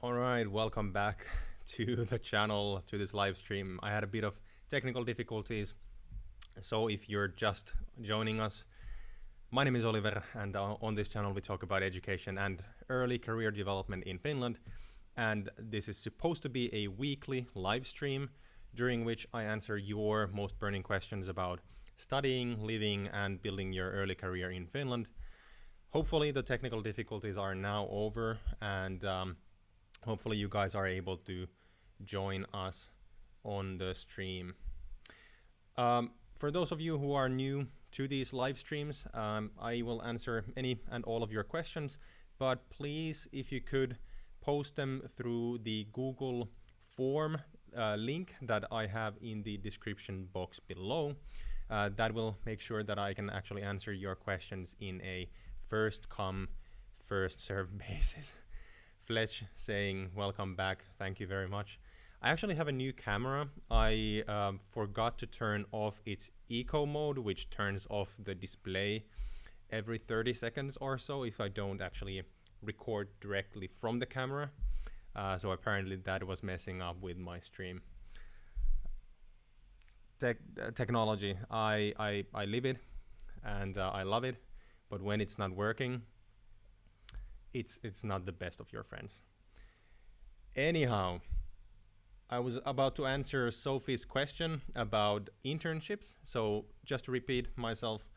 All right, welcome back to the channel, to this live stream. I had a bit of technical difficulties, so if you're just joining us, my name is Oliver, and on this channel we talk about education and early career development in Finland. And this is supposed to be a weekly live stream during which I answer your most burning questions about studying, living, and building your early career in Finland. Hopefully the technical difficulties are now over, and hopefully you guys are able to join us on the stream. For those of you who are new to these live streams, I will answer any and all of your questions, but please, if you could, post them through the Google form link that I have in the description box below. That will make sure that I can actually answer your questions in a first come, first serve basis. Fletch saying welcome back, thank you very much. I actually have a new camera. I forgot to turn off its eco mode, which turns off the display every 30 seconds or so if I don't actually record directly from the camera. So apparently that was messing up with my stream. Technology, I live it and I love it, but when it's not working, it's not the best of your friends. Anyhow, I was about to answer Sophie's question about internships. So just to repeat myself,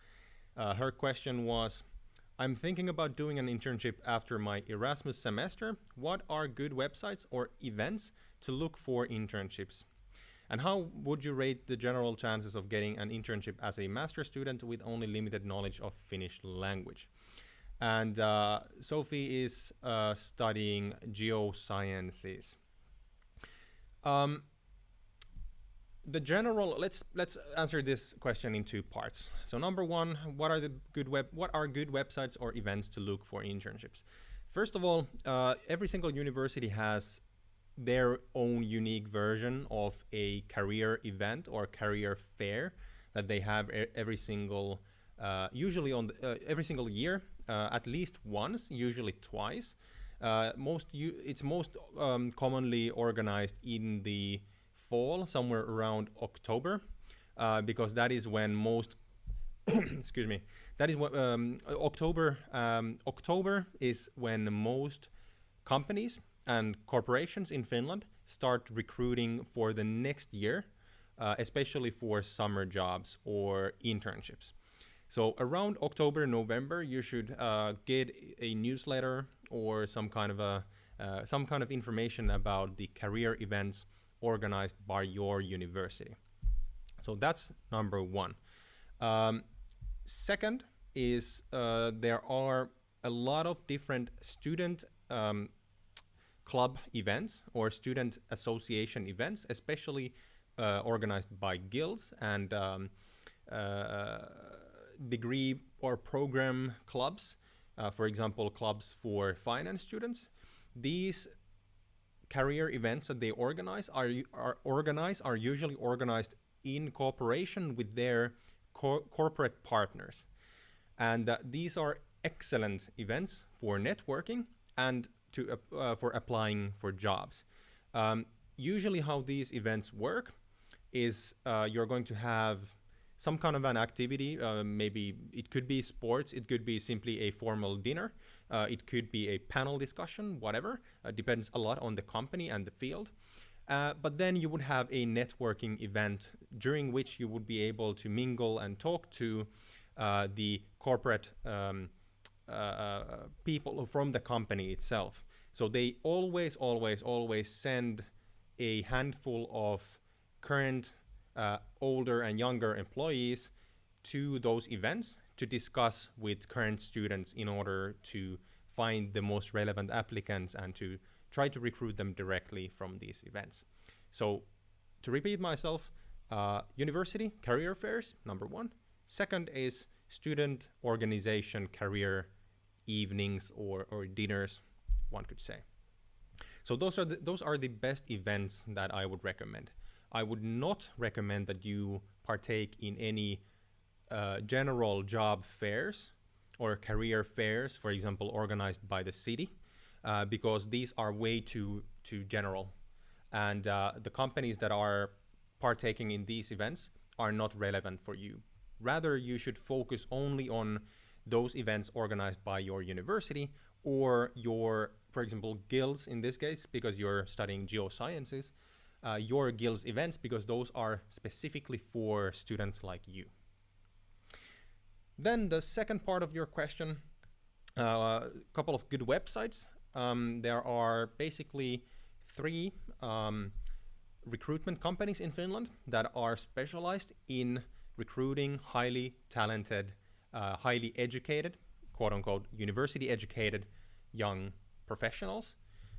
her question was, I'm thinking about doing an internship after my Erasmus semester. What are good websites or events to look for internships? And how would you rate the general chances of getting an internship as a master's student with only limited knowledge of Finnish language? And Sophie is studying geosciences. The general, let's answer this question in two parts. So number one, what are good websites or events to look for internships? First of all, every single university has their own unique version of a career event or career fair that they have every single usually on every single year, at least once, usually twice. It's most commonly organized in the fall, somewhere around October, because that is when most excuse me, that is what October is when most companies and corporations in Finland start recruiting for the next year, especially for summer jobs or internships. So around October, November, you should get a newsletter or some kind of information about the career events organized by your university. So that's number one. Second is there are a lot of different student club events or student association events, especially organized by guilds and degree or program clubs, for example, clubs for finance students. These career events that they organize are usually organized in cooperation with their corporate partners. And these are excellent events for networking and for applying for jobs. Usually how these events work is you're going to have some kind of an activity, maybe it could be sports, it could be simply a formal dinner, it could be a panel discussion, whatever, depends a lot on the company and the field. But then you would have a networking event during which you would be able to mingle and talk to the corporate people from the company itself. So they always send a handful of current older and younger employees to those events to discuss with current students in order to find the most relevant applicants and to try to recruit them directly from these events. So to repeat myself, university career fairs, number one. Second is student organization career evenings or dinners, one could say. So those are the best events that I would recommend. I would not recommend that you partake in any general job fairs or career fairs, for example, organized by the city. because these are way too general. And the companies that are partaking in these events are not relevant for you. Rather, you should focus only on those events organized by your university or your, for example, guilds in this case, because you're studying geosciences, your guilds events, because those are specifically for students like you. Then the second part of your question, a couple of good websites. There are basically 3 recruitment companies in Finland that are specialized in recruiting highly talented, highly educated, quote unquote, university educated young professionals.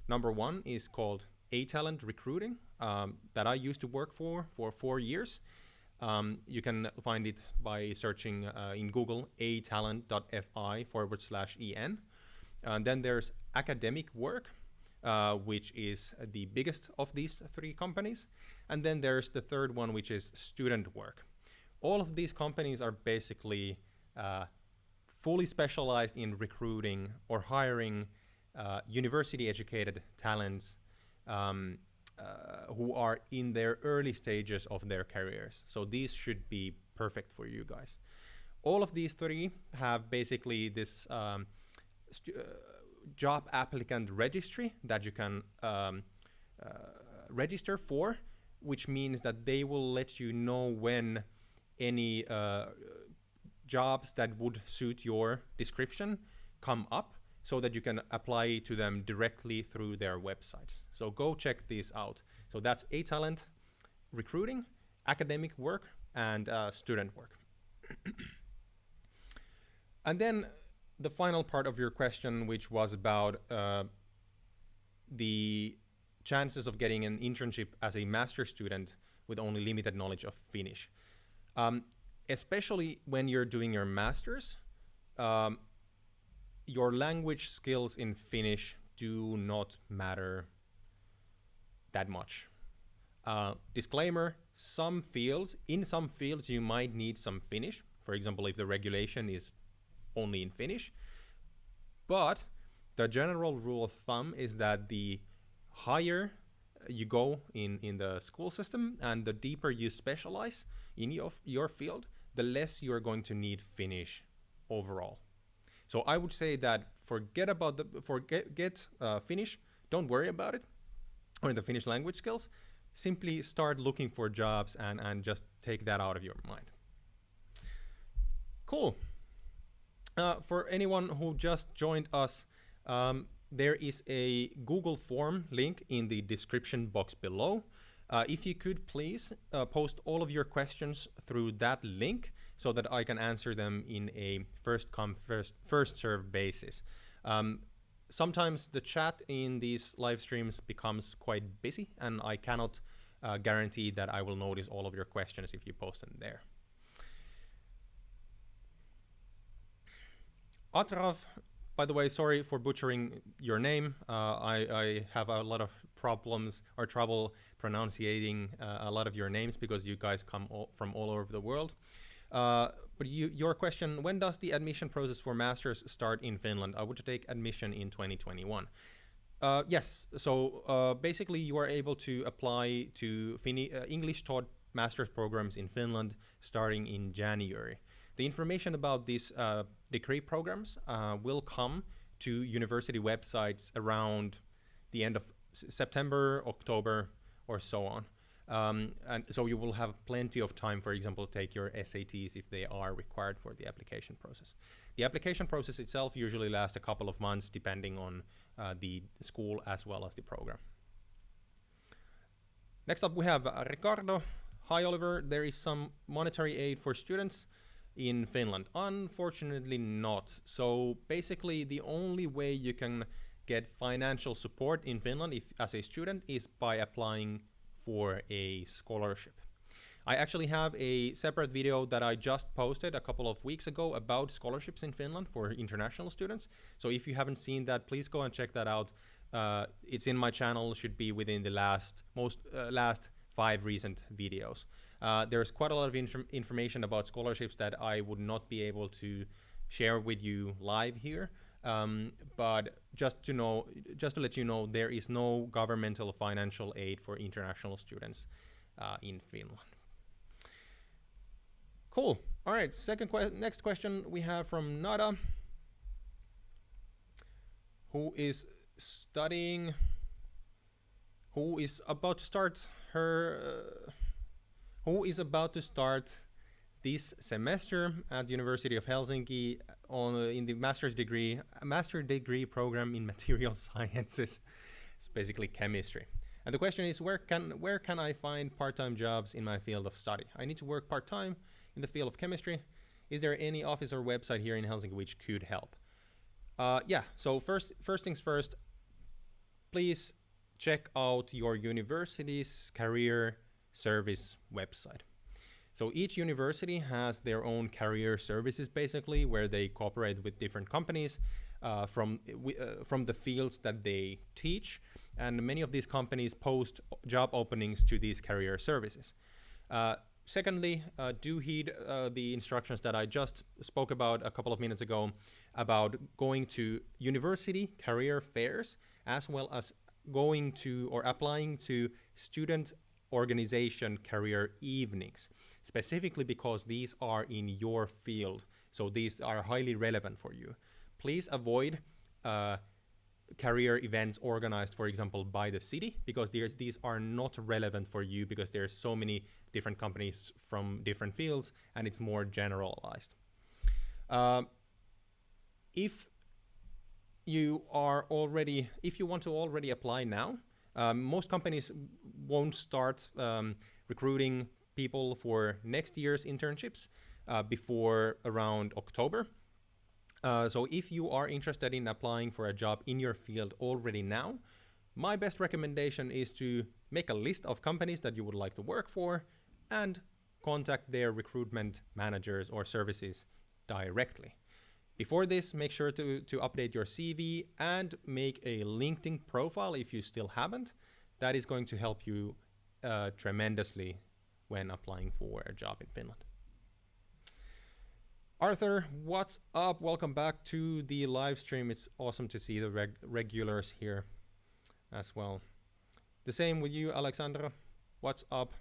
Number 1 is called A-Talent Recruiting, that I used to work for 4 years. You can find it by searching in Google atalent.fi/en. Then there's Academic Work, which is the biggest of these 3 companies. And then there's the third one, which is Student Work. All of these companies are basically fully specialized in recruiting or hiring university-educated talents who are in their early stages of their careers. So these should be perfect for you guys. All of these 3 have basically this job applicant registry that you can register for, which means that they will let you know when any jobs that would suit your description come up, so that you can apply to them directly through their websites. So go check these out. So that's A-Talent Recruiting, Academic Work, and Student Work. And then the final part of your question, which was about the chances of getting an internship as a master's student with only limited knowledge of Finnish. Especially when you're doing your master's, your language skills in Finnish do not matter that much. Disclaimer, in some fields you might need some Finnish. For example, if the regulation is only in Finnish. But the general rule of thumb is that the higher you go in the school system and the deeper you specialize in your field, the less you're going to need Finnish overall. So I would say that forget Finnish, don't worry about it, or the Finnish language skills. Simply start looking for jobs and just take that out of your mind. Cool. For anyone who just joined us, there is a Google form link in the description box below. If you could please post all of your questions through that link so that I can answer them in a first come, first serve basis. Sometimes the chat in these live streams becomes quite busy, and I cannot guarantee that I will notice all of your questions if you post them there. Atrav, by the way, sorry for butchering your name. I have a lot of problems or trouble pronouncing a lot of your names because you guys come from all over the world. But your question, when does the admission process for Masters start in Finland? I would take admission in 2021. Yes, so basically you are able to apply to English taught Masters programs in Finland starting in January. The information about these degree programs will come to university websites around the end of September, October, or so on. And so you will have plenty of time, for example, to take your SATs if they are required for the application process. The application process itself usually lasts a couple of months depending on the school as well as the program. Next up we have Ricardo. Hi Oliver, there is some monetary aid for students in Finland. Unfortunately not. So basically the only way you can get financial support in Finland as a student is by applying for a scholarship. I actually have a separate video that I just posted a couple of weeks ago about scholarships in Finland for international students. So if you haven't seen that, please go and check that out. It's in my channel, should be within the last 5 recent videos. There's quite a lot of information about scholarships that I would not be able to share with you live here. But just to let you know, there is no governmental financial aid for international students in Finland. Cool. All right. Next question we have from Nada, who is studying, who is about to start this semester at the University of Helsinki in the master's degree program in material sciences. It's basically chemistry. And the question is, where can I find part-time jobs in my field of study? I need to work part-time in the field of chemistry. Is there any office or website here in Helsinki which could help? Yeah, so first things first, please check out your university's career service website. So each university has their own career services, basically, where they cooperate with different companies from the fields that they teach. And many of these companies post job openings to these career services. Secondly, do heed the instructions that I just spoke about a couple of minutes ago about going to university career fairs, as well as going to or applying to student organization career evenings, specifically because these are in your field. So these are highly relevant for you. Please avoid career events organized, for example, by the city, because these are not relevant for you because there's so many different companies from different fields and it's more generalized. If you want to already apply now, most companies won't start recruiting people for next year's internships before around October. So if you are interested in applying for a job in your field already now, my best recommendation is to make a list of companies that you would like to work for and contact their recruitment managers or services directly. Before this, make sure to update your CV and make a LinkedIn profile if you still haven't. That is going to help you tremendously when applying for a job in Finland. Arthur, what's up? Welcome back to the live stream. It's awesome to see the regulars here as well. The same with you, Alexandra. What's up?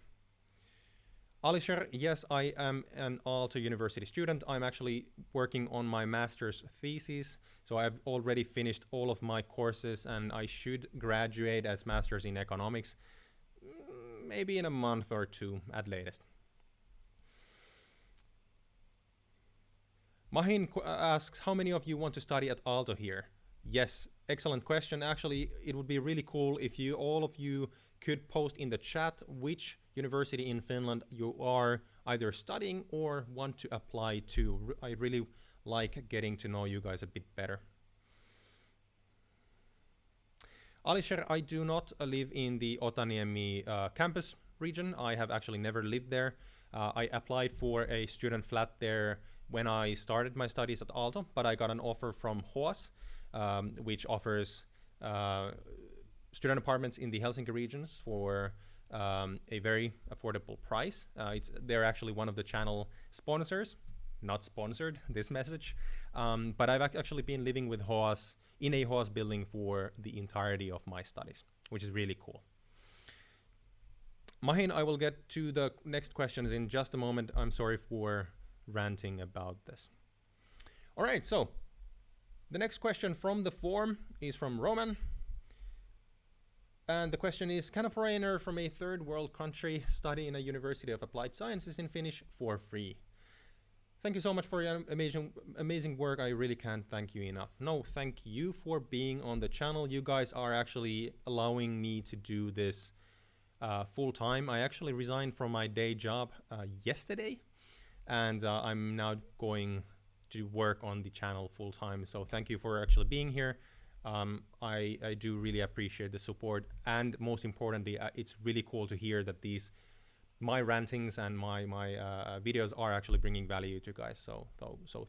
Alisher, yes, I am an Aalto University student. I'm actually working on my master's thesis. So I've already finished all of my courses and I should graduate as master's in economics, maybe in a month or two at latest. Mahin asks, how many of you want to study at Aalto here? Yes, excellent question. Actually, it would be really cool if all of you could post in the chat which university in Finland you are either studying or want to apply to. I really like getting to know you guys a bit better. Alisher, I do not live in the Otaniemi campus region. I have actually never lived there. I applied for a student flat there when I started my studies at Aalto, but I got an offer from HOAS, which offers student apartments in the Helsinki regions for a very affordable price. They're actually one of the channel sponsors, not sponsored this message, but I've actually been living with HOAS in a HOAS building for the entirety of my studies, which is really cool. Mahin, I will get to the next questions in just a moment. I'm sorry for ranting about this. All right, so the next question from the form is from Roman. And the question is, can a foreigner from a third world country study in a University of Applied Sciences in Finnish for free? Thank you so much for your amazing work. I really can't thank you enough. No, thank you for being on the channel. You guys are actually allowing me to do this full time. I actually resigned from my day job yesterday. And I'm now going to work on the channel full time. So thank you for actually being here. I do really appreciate the support. And most importantly, it's really cool to hear that my rantings and my videos are actually bringing value to you guys. So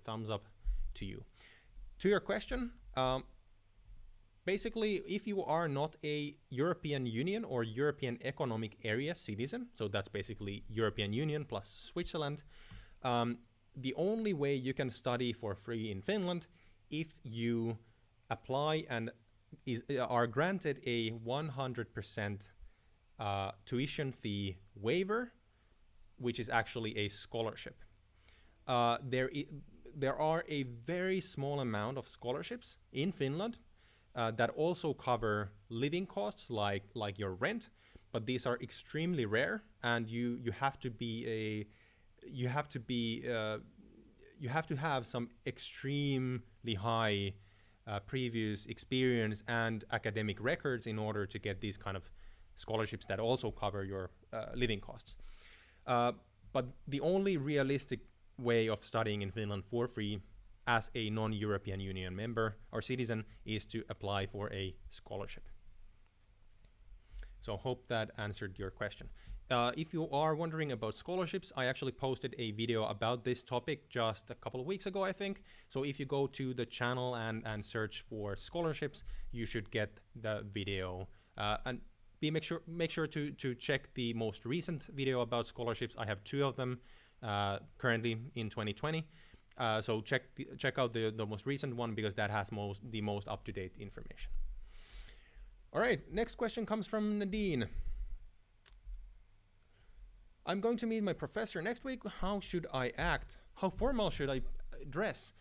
thumbs up to you. To your question, basically, if you are not a European Union or European Economic Area citizen, so that's basically European Union plus Switzerland, the only way you can study for free in Finland if you apply and are granted a 100% tuition fee waiver, which is actually a scholarship. There are a very small amount of scholarships in Finland that also cover living costs like your rent, but these are extremely rare, and you have to have some extremely high previous experience and academic records in order to get these kind of scholarships that also cover your living costs. But the only realistic way of studying in Finland for free as a non-European Union member or citizen is to apply for a scholarship. So hope that answered your question. If you are wondering about scholarships, I actually posted a video about this topic just a couple of weeks ago, I think. So if you go to the channel and search for scholarships, you should get the video. And make sure to check the most recent video about scholarships. I have 2 of them currently in 2020. So check out the most recent one, because that has the most up-to-date information. All right, next question comes from Nadine. I'm going to meet my professor next week. How should I act? How formal should I dress?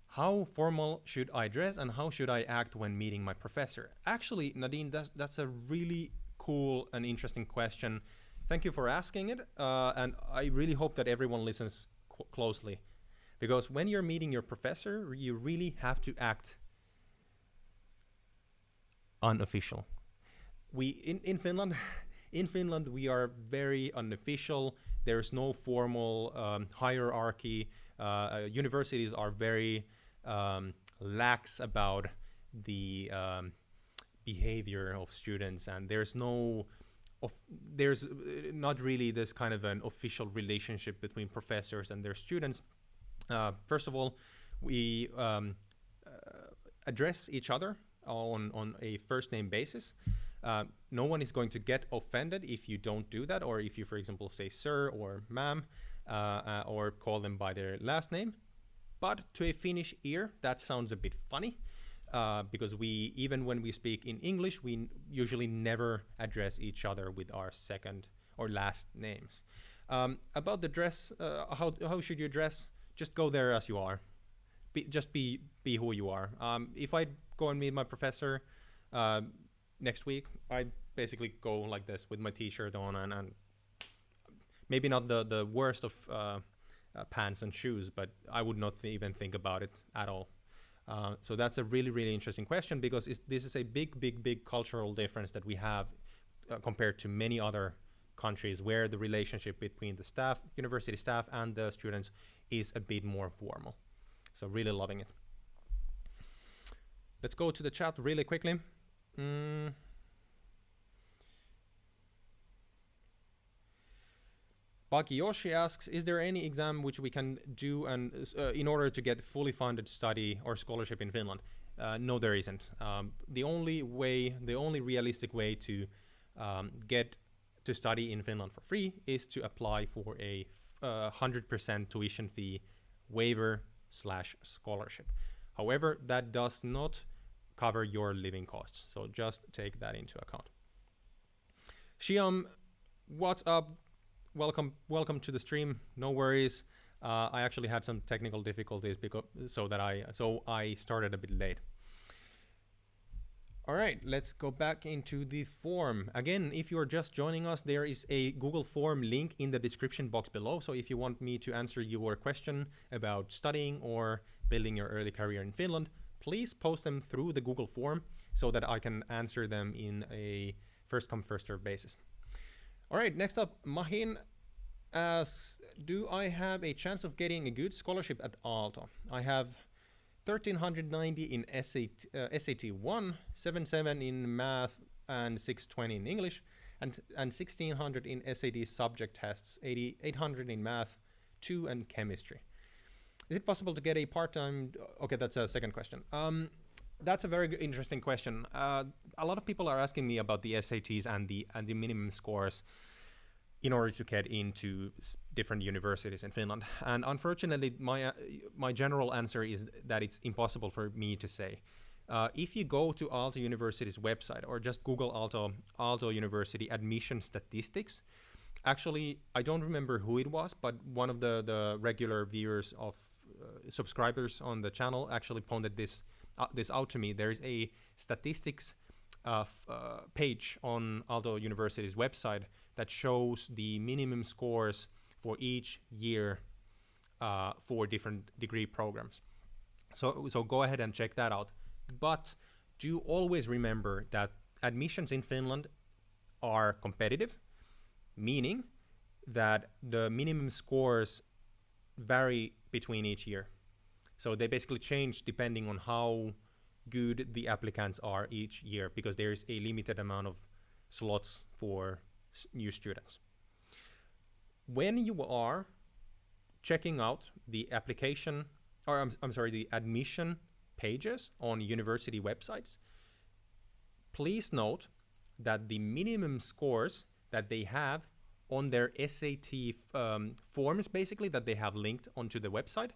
How formal should I dress, and how should I act when meeting my professor? Actually, Nadine, that's a really cool and interesting question. Thank you for asking it, and I really hope that everyone listens closely, because when you're meeting your professor, you really have to act unofficial. In Finland, we are very unofficial. There's no formal hierarchy. Universities are very lax about the behavior of students, and there's not really this kind of an official relationship between professors and their students. First of all, we address each other on a first name basis. No one is going to get offended if you don't do that, or if you, for example, say sir or ma'am, or call them by their last name. But to a Finnish ear, that sounds a bit funny, because even when we speak in English, we usually never address each other with our second or last names. About the dress, how should you dress? Just go there as you are. Just be who you are. If I go and meet my professor next week, I basically go like this with my t-shirt on and maybe not the worst of pants and shoes, but I would not even think about it at all. So that's a really, really interesting question, because this is a big cultural difference that we have compared to many other countries, where the relationship between the staff, university staff, and the students is a bit more formal. So really loving it. Let's go to the chat really quickly. Bakiyoshi asks, is there any exam which we can do in order to get fully funded study or scholarship in Finland? No, there isn't. The only realistic way to get to study in Finland for free is to apply for a 100% tuition fee waiver/scholarship. However, that does not cover your living costs, so just take that into account. Shiam, what's up? Welcome to the stream. No worries. I actually had some technical difficulties so I started a bit late. All right, let's go back into the form. Again, if you're just joining us, there is a Google form link in the description box below. So if you want me to answer your question about studying or building your early career in Finland, please post them through the Google form so that I can answer them in a first come, first serve basis. All right, next up, Mahin asks, do I have a chance of getting a good scholarship at Aalto? I have 1,390 in SAT 1, 77 in math, and 620 in English, and 1,600 in SAT subject tests, 800 in math, 2 and chemistry. Is it possible to get a part-time? Okay, that's a second question. That's a very interesting question. A lot of people are asking me about the SATs and the minimum scores. in order to get into different universities in Finland. And unfortunately, my general answer is that it's impossible for me to say. If you go to Aalto University's website or just Google Aalto University admission statistics, actually, I don't remember who it was, but one of the regular viewers of subscribers on the channel actually pointed this out to me. There's a statistics page on Aalto University's website that shows the minimum scores for each year for different degree programs. So go ahead and check that out. But do always remember that admissions in Finland are competitive, meaning that the minimum scores vary between each year. So they basically change depending on how good the applicants are each year, because there is a limited amount of slots for new students. When you are checking out the application, or the admission pages on university websites, please note that the minimum scores that they have on their SAT forms, basically, that they have linked onto the website,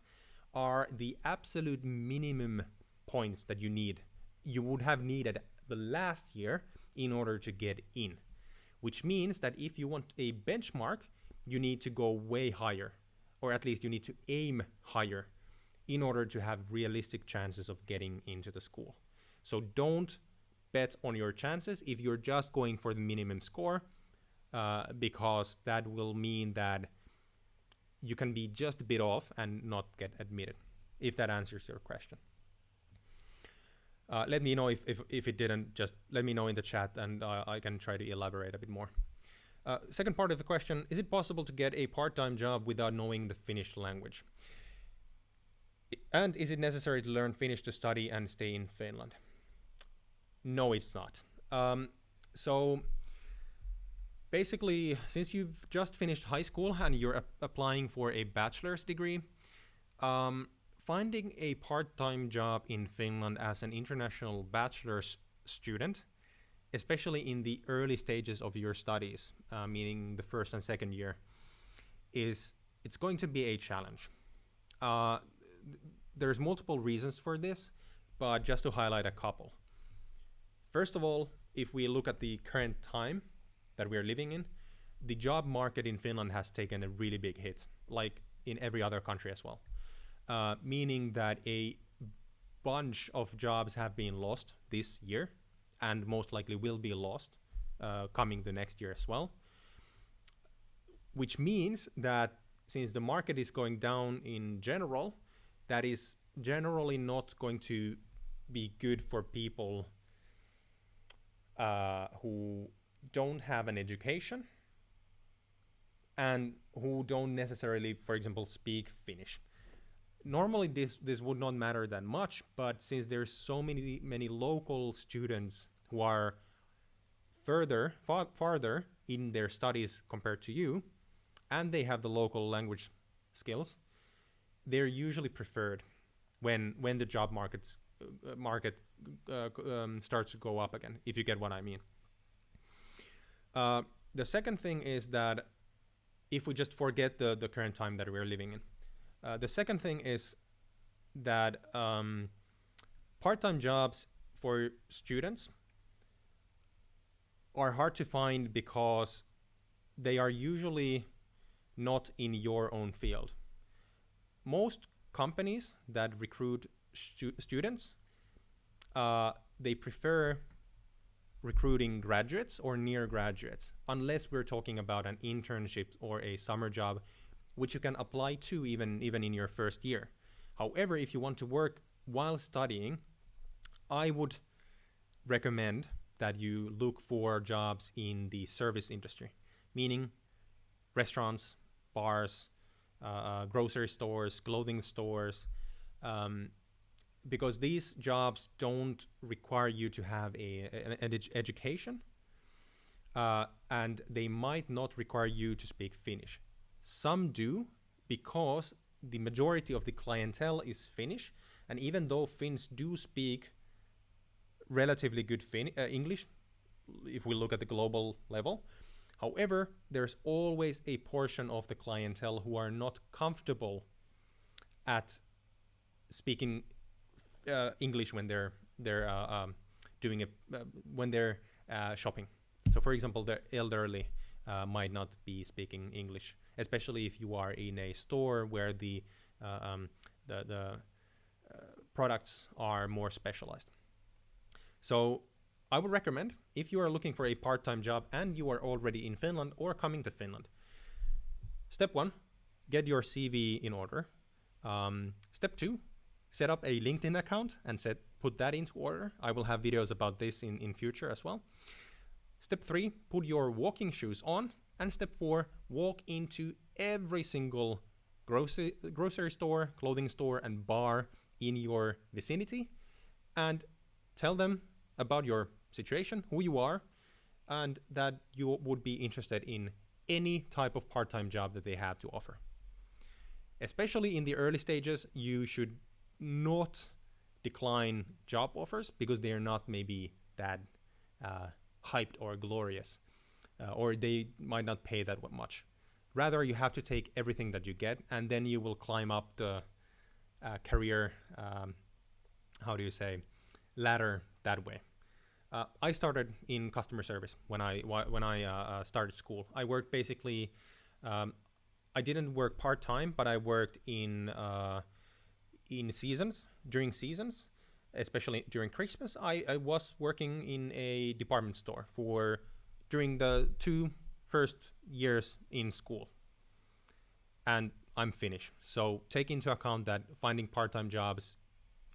are the absolute minimum points that you would have needed the last year in order to get in. Which means that if you want a benchmark, you need to go way higher, or at least you need to aim higher in order to have realistic chances of getting into the school. So don't bet on your chances if you're just going for the minimum score, because that will mean that you can be just a bit off and not get admitted, if that answers your question. Let me know if it didn't, just let me know in the chat and I can try to elaborate a bit more. Second part of the question, is it possible to get a part-time job without knowing the Finnish language? And is it necessary to learn Finnish to study and stay in Finland? No, it's not. So basically, since you've just finished high school and you're applying for a bachelor's degree, finding a part-time job in Finland as an international bachelor's student, especially in the early stages of your studies, meaning the first and second year, it's going to be a challenge. There's multiple reasons for this, but just to highlight a couple. First of all, if we look at the current time that we're living in, the job market in Finland has taken a really big hit, like in every other country as well. Meaning that a bunch of jobs have been lost this year and most likely will be lost coming the next year as well. Which means that since the market is going down in general, that is generally not going to be good for people who don't have an education and who don't necessarily, for example, speak Finnish. Normally this would not matter that much, but since there's so many local students who are farther in their studies compared to you, and they have the local language skills, they're usually preferred when the job market starts to go up again, if you get what I mean. The second thing is that if we just forget the current time that we're living in, the second thing is that part-time jobs for students are hard to find because they are usually not in your own field. Most companies that recruit students, they prefer recruiting graduates or near graduates, unless we're talking about an internship or a summer job, which you can apply to even in your first year. However, if you want to work while studying, I would recommend that you look for jobs in the service industry, meaning restaurants, bars, grocery stores, clothing stores, because these jobs don't require you to have an education, and they might not require you to speak Finnish. Some do, because the majority of the clientele is Finnish, and even though Finns do speak relatively good English, if we look at the global level, However, there's always a portion of the clientele who are not comfortable at speaking English when they're doing it when they're shopping. So, for example, the elderly might not be speaking English, especially if you are in a store where the products are more specialized. So I would recommend, if you are looking for a part-time job and you are already in Finland or coming to Finland, step 1, get your CV in order. Step 2, set up a LinkedIn account and put that into order. I will have videos about this in future as well. Step 3, put your walking shoes on. And step 4, walk into every single grocery store, clothing store, and bar in your vicinity and tell them about your situation, who you are, and that you would be interested in any type of part-time job that they have to offer. Especially in the early stages, you should not decline job offers because they are not maybe that hyped or glorious, or they might not pay that much. Rather, you have to take everything that you get, and then you will climb up the career, ladder that way. I started in customer service when I started school. I worked basically. I didn't work part-time, but I worked in seasons, during seasons, especially during Christmas. I was working in a department store during the 2 first years in school. And I'm Finnish, so take into account that finding part-time jobs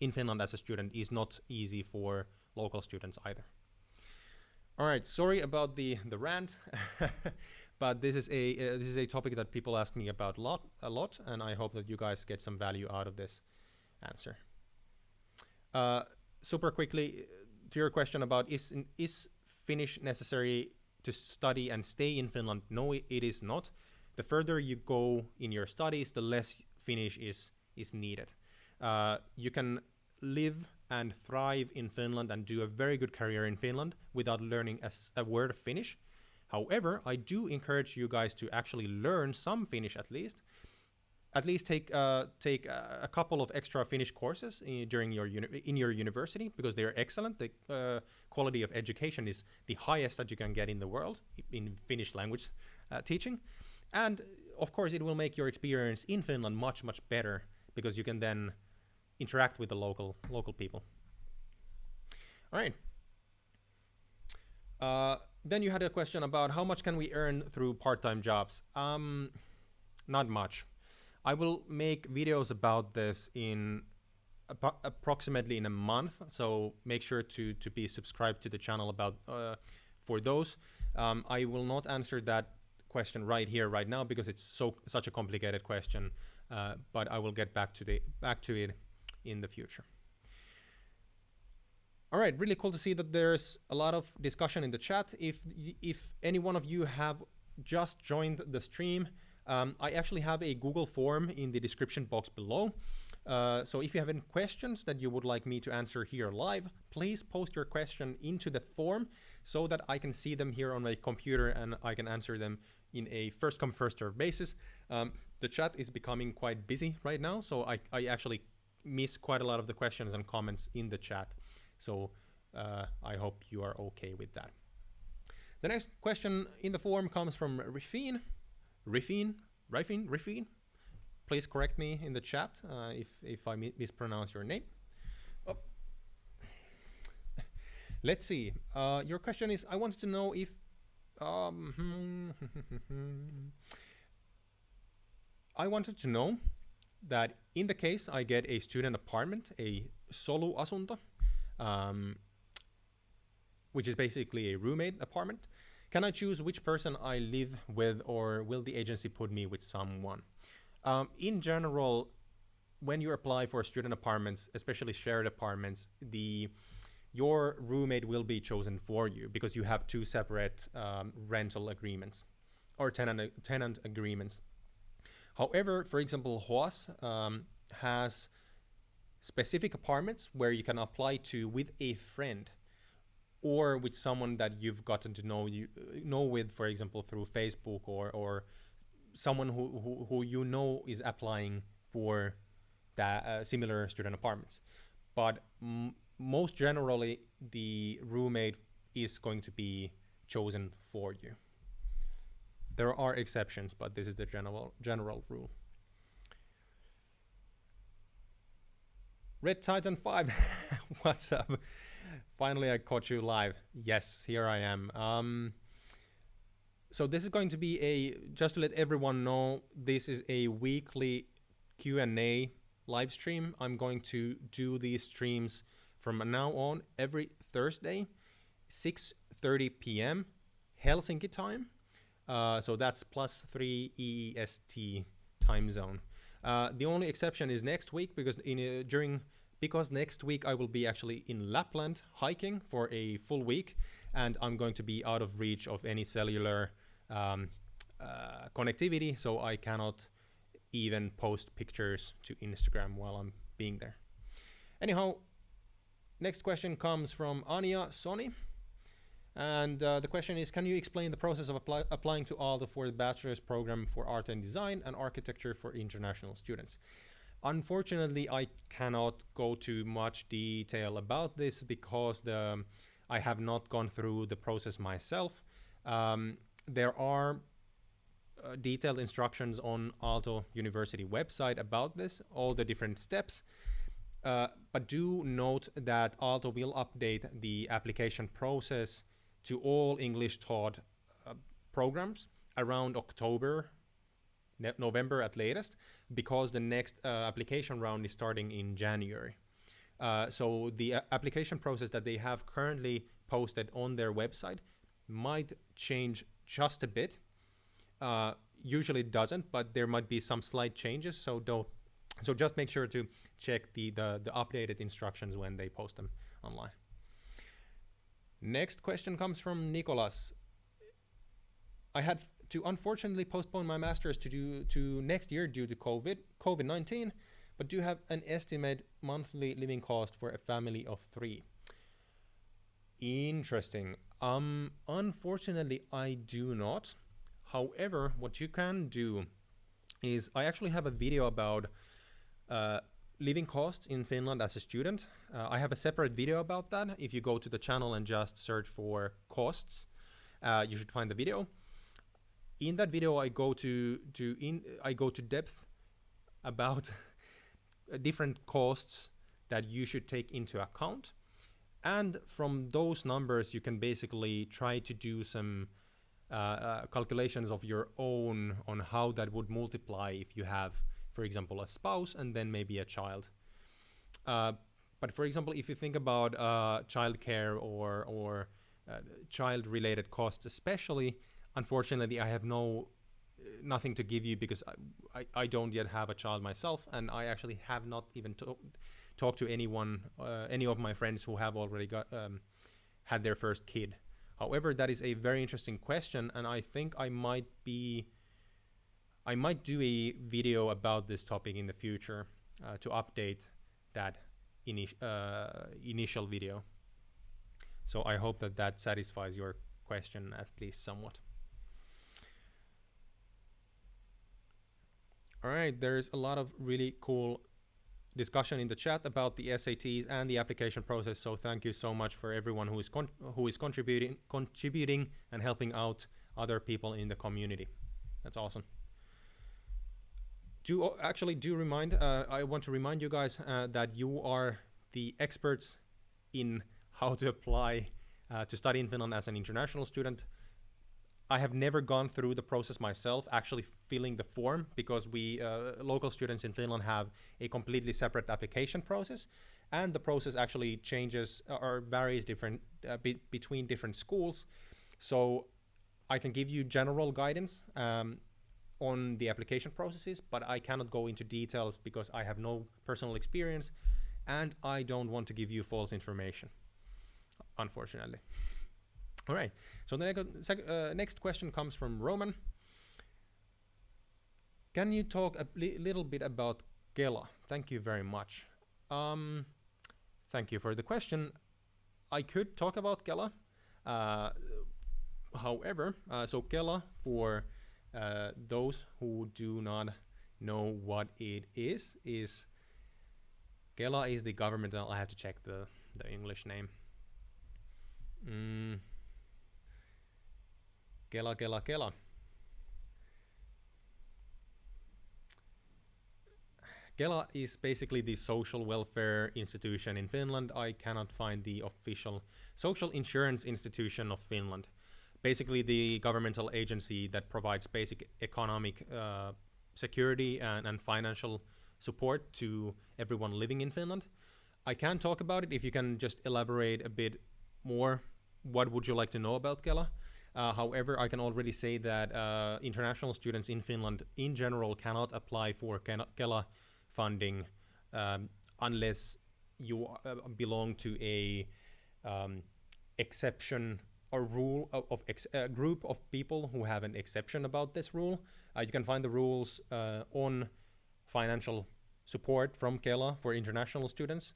in Finland as a student is not easy for local students either. All right, sorry about the rant, but this is a topic that people ask me about a lot, and I hope that you guys get some value out of this answer. Super quickly to your question about is Finnish necessary to study and stay in Finland? No, it is not. The further you go in your studies, the less Finnish is needed. You can live and thrive in Finland and do a very good career in Finland without learning a word of Finnish. However, I do encourage you guys to actually learn some Finnish at least. At least take a couple of extra Finnish courses in your university because they are excellent. The quality of education is the highest that you can get in the world in Finnish language teaching. And of course, it will make your experience in Finland much, much better because you can then interact with the local people. All right. Then you had a question about how much can we earn through part-time jobs? Not much. I will make videos about this in approximately in a month, so make sure to be subscribed to the channel for those. I will not answer that question right now because it's such a complicated question, but I will get back to it in the future. All right, really cool to see that there's a lot of discussion in the chat. If any one of you have just joined the stream, I actually have a Google form in the description box below. So if you have any questions that you would like me to answer here live, please post your question into the form so that I can see them here on my computer and I can answer them in a first come first serve basis. The chat is becoming quite busy right now, so I actually miss quite a lot of the questions and comments in the chat. So I hope you are okay with that. The next question in the form comes from Rifin. Please correct me in the chat if I mispronounce your name. Oh. Let's see. Your question is, I wanted to know if I wanted to know that in the case I get a student apartment, a soluasunto, which is basically a roommate apartment, can I choose which person I live with, or will the agency put me with someone? In general, when you apply for student apartments, especially shared apartments, your roommate will be chosen for you because you have 2 separate rental agreements or tenant agreements. However, for example, HOAS has specific apartments where you can apply to with a friend. or with someone that you've gotten to know with, for example, through Facebook, or someone who you know is applying for that similar student apartments. But most generally, the roommate is going to be chosen for you. There are exceptions, but this is the general rule. Red Titan 5, what's up? Finally, I caught you live. Yes, here I am. So this is going to be just to let everyone know, this is a weekly Q&A live stream. I'm going to do these streams from now on every Thursday, 6:30 p.m. Helsinki time. So that's +3 EEST time zone. The only exception is next week, because next week I will be actually in Lapland hiking for a full week, and I'm going to be out of reach of any cellular connectivity, so I cannot even post pictures to Instagram while I'm being there. Anyhow, next question comes from Anja Soni. And the question is, can you explain the process of applying to Aalto for the bachelor's program for art and design and architecture for international students? Unfortunately, I cannot go to much detail about this because I have not gone through the process myself. There are detailed instructions on Aalto University website about this, all the different steps. But do note that Aalto will update the application process to all English taught programs around October, November at latest, because the next application round is starting in January. So the application process that they have currently posted on their website might change just a bit. Usually it doesn't, but there might be some slight changes. So just make sure to check the updated instructions when they post them online. Next question comes from Nicholas. I had to unfortunately postpone my master's to next year due to COVID-19, but do you have an estimate monthly living cost for a family of 3? Interesting. Unfortunately, I do not. However, what you can do is I actually have a video about living costs in Finland as a student. I have a separate video about that. If you go to the channel and just search for costs, you should find the video. In that video, I go to depth about different costs that you should take into account, and from those numbers, you can basically try to do some calculations of your own on how that would multiply if you have, for example, a spouse and then maybe a child. But for example, if you think about childcare or child-related costs especially, unfortunately, I have nothing to give you because I don't yet have a child myself, and I actually have not even talked to any of my friends who have already had their first kid. However, that is a very interesting question, and I think I might do a video about this topic in the future to update that initial video. So I hope that satisfies your question at least somewhat. All right, there's a lot of really cool discussion in the chat about the SATs and the application process. So thank you so much for everyone who is contributing and helping out other people in the community. That's awesome. I want to remind you guys that you are the experts in how to apply to study in Finland as an international student. I have never gone through the process myself, actually filling the form, because we local students in Finland have a completely separate application process, and the process actually changes or varies between different schools. So I can give you general guidance on the application processes, but I cannot go into details because I have no personal experience and I don't want to give you false information, unfortunately. All right, so the next question comes from Roman. Can you talk a little bit about Kela? Thank you very much. Thank you for the question. I could talk about Kela. However, so Kela, for those who do not know what it is Kela is the government. I have to check the English name. Kela. Kela is basically the social welfare institution in Finland. I cannot find the official social insurance institution of Finland. Basically the governmental agency that provides basic economic security and financial support to everyone living in Finland. I can talk about it if you can just elaborate a bit more. What would you like to know about Kela? However, I can already say that international students in Finland in general cannot apply for Kela funding unless you belong to a exception or rule of a group of people who have an exception about this rule. You can find the rules on financial support from Kela for international students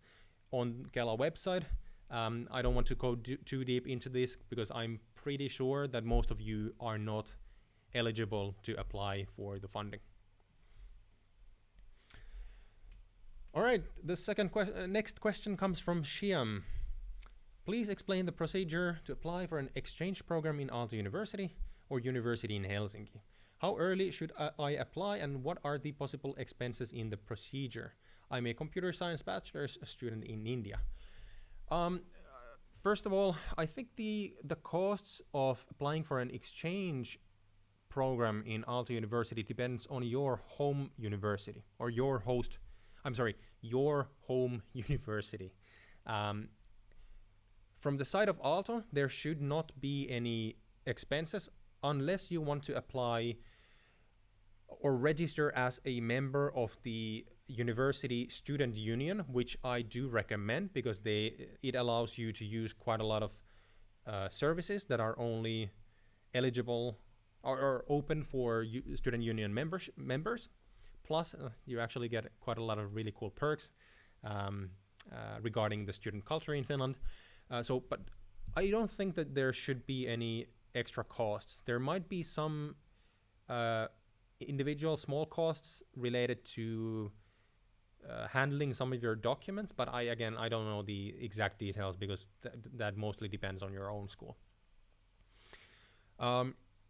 on Kela website. I don't want to go too deep into this because I'm pretty sure that most of you are not eligible to apply for the funding. All right, the next question comes from Shiam. Please explain the procedure to apply for an exchange program in Aalto University or University in Helsinki. How early should I apply and what are the possible expenses in the procedure? I'm a computer science bachelor's student in India. First of all, I think the costs of applying for an exchange program in Aalto University depends on your home university or your home university. From the side of Aalto, there should not be any expenses unless you want to apply or register as a member of the university student union, which I do recommend because it allows you to use quite a lot of services that are only eligible or open for student union members. Plus, you actually get quite a lot of really cool perks regarding the student culture in Finland. But I don't think that there should be any extra costs. There might be some individual small costs related to handling some of your documents, but I don't know the exact details because that mostly depends on your own school.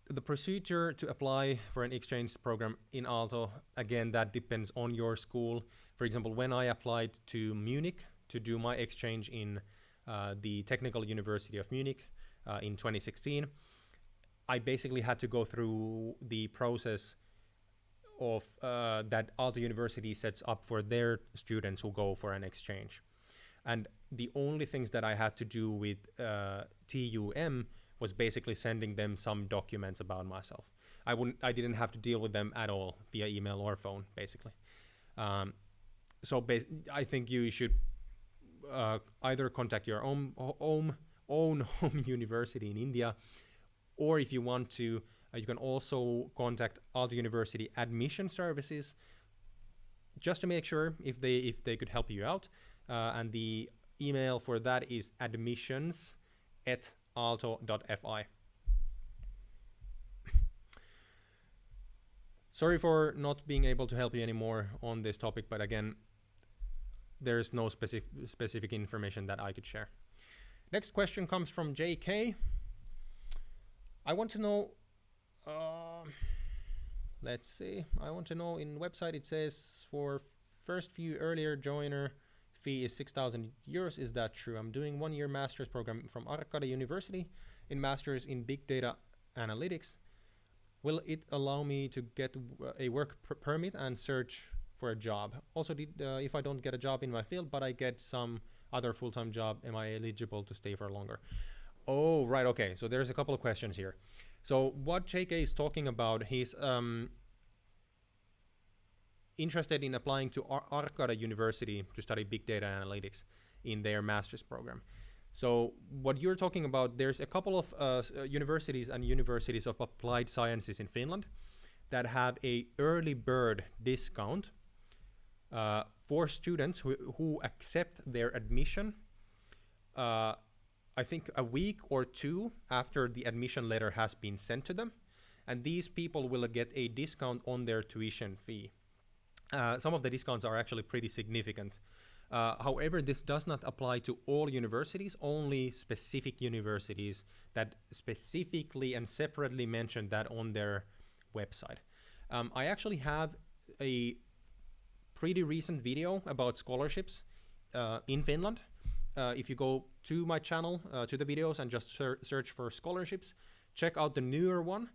The procedure to apply for an exchange program in Aalto, again, that depends on your school. For example, when I applied to Munich to do my exchange in the Technical University of Munich in 2016, I basically had to go through the process of that Aalto University sets up for their students who go for an exchange. And the only things that I had to do with TUM was basically sending them some documents about myself. I didn't have to deal with them at all via email or phone, basically. I think you should either contact your own home university in India, or if you want to, you can also contact Aalto University admission services just to make sure if they could help you out. And the email for that is admissions@aalto.fi. Sorry for not being able to help you anymore on this topic, but again, there's no specific information that I could share. Next question comes from JK. I want to know, let's see, I want to know in website it says for first few earlier joiner fee is 6,000 euros. Is that true? I'm doing 1 year master's program from Aalto University in Maste'rs in Big Data Analytics. Will it allow me to get a work permit and search for a job? Also, if I don't get a job in my field, but I get some other full-time job, am I eligible to stay for longer? Oh, right, okay. So there's a couple of questions here. So what JK is talking about, he's interested in applying to Aalto University to study big data analytics in their master's program. So what you're talking about, there's a couple of universities and universities of applied sciences in Finland that have a early bird discount for students who accept their admission I think a week or two after the admission letter has been sent to them, and these people will get a discount on their tuition fee. Some of the discounts are actually pretty significant. However, this does not apply to all universities, only specific universities that specifically and separately mention that on their website. I actually have a pretty recent video about scholarships in Finland. If you go to my channel, to the videos, and just search for scholarships, check out the newer one.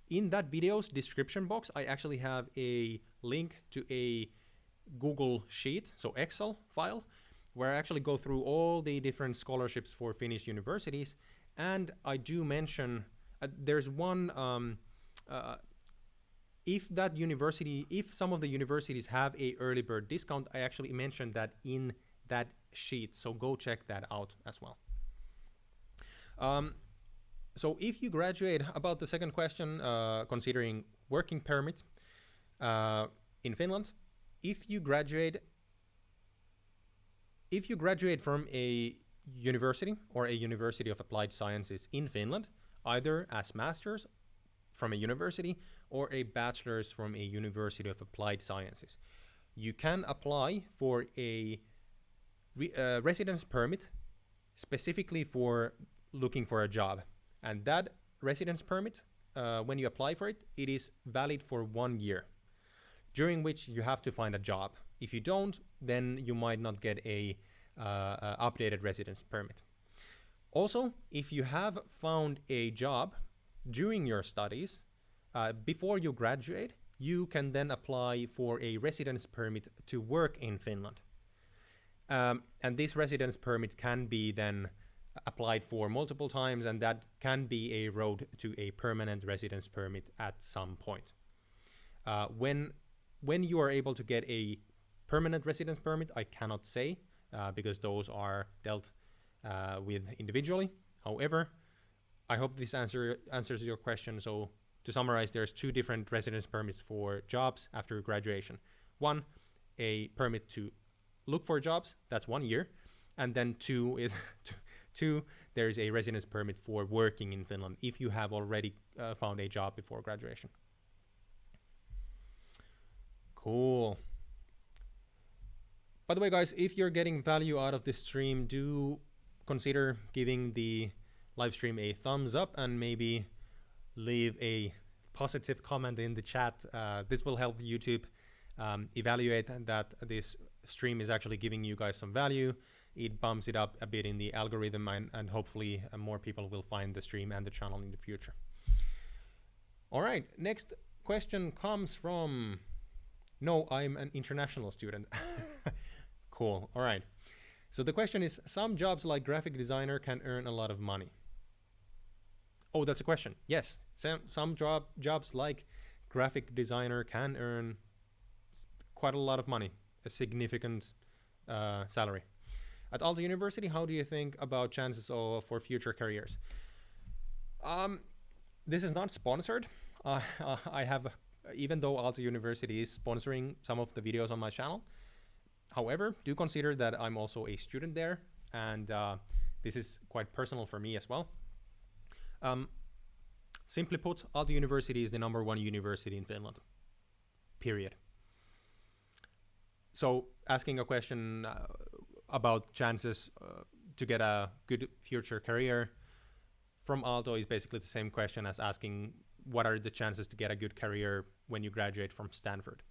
In that video's description box, I actually have a link to a Google Sheet, so Excel file, where I actually go through all the different scholarships for Finnish universities. And I do mention there's one, if some of the universities have a early bird discount, I actually mentioned that in that sheet. So go check that out as well. So if you graduate, about the second question, considering working permit in Finland, if you graduate from a university or a University of Applied Sciences in Finland, either as Maste'rs from a university or a Bachelor's from a University of Applied Sciences, you can apply for a residence permit specifically for looking for a job. And that residence permit, when you apply for it, it is valid for 1 year, during which you have to find a job. If you don't, then you might not get a updated residence permit. Also, if you have found a job during your studies, before you graduate, you can then apply for a residence permit to work in Finland. And this residence permit can be then applied for multiple times, and that can be a road to a permanent residence permit at some point. When you are able to get a permanent residence permit, I cannot say, because those are dealt with individually. However, I hope this answers your question. So to summarize, there's 2 different residence permits for jobs after graduation. One, a permit to look for jobs, that's 1 year. And then 2 is there is a residence permit for working in Finland if you have already found a job before graduation. Cool. By the way, guys, if you're getting value out of this stream, do consider giving the live stream a thumbs up and maybe leave a positive comment in the chat. This will help YouTube evaluate that this stream is actually giving you guys some value. It bumps it up a bit in the algorithm, and hopefully more people will find the stream and the channel in the future. All right, next question comes from, no, I'm an international student. Cool, all right. So the question is, some jobs like graphic designer can earn a lot of money. Oh, that's a question. Yes, some jobs like graphic designer can earn quite a lot of money, a significant salary. At Aalto University, how do you think about chances for future careers? This is not sponsored. I have, even though Aalto University is sponsoring some of the videos on my channel, however, do consider that I'm also a student there, and this is quite personal for me as well. Simply put, Aalto University is the #1 university in Finland, period. So asking a question about chances to get a good future career from Aalto is basically the same question as asking what are the chances to get a good career when you graduate from Stanford.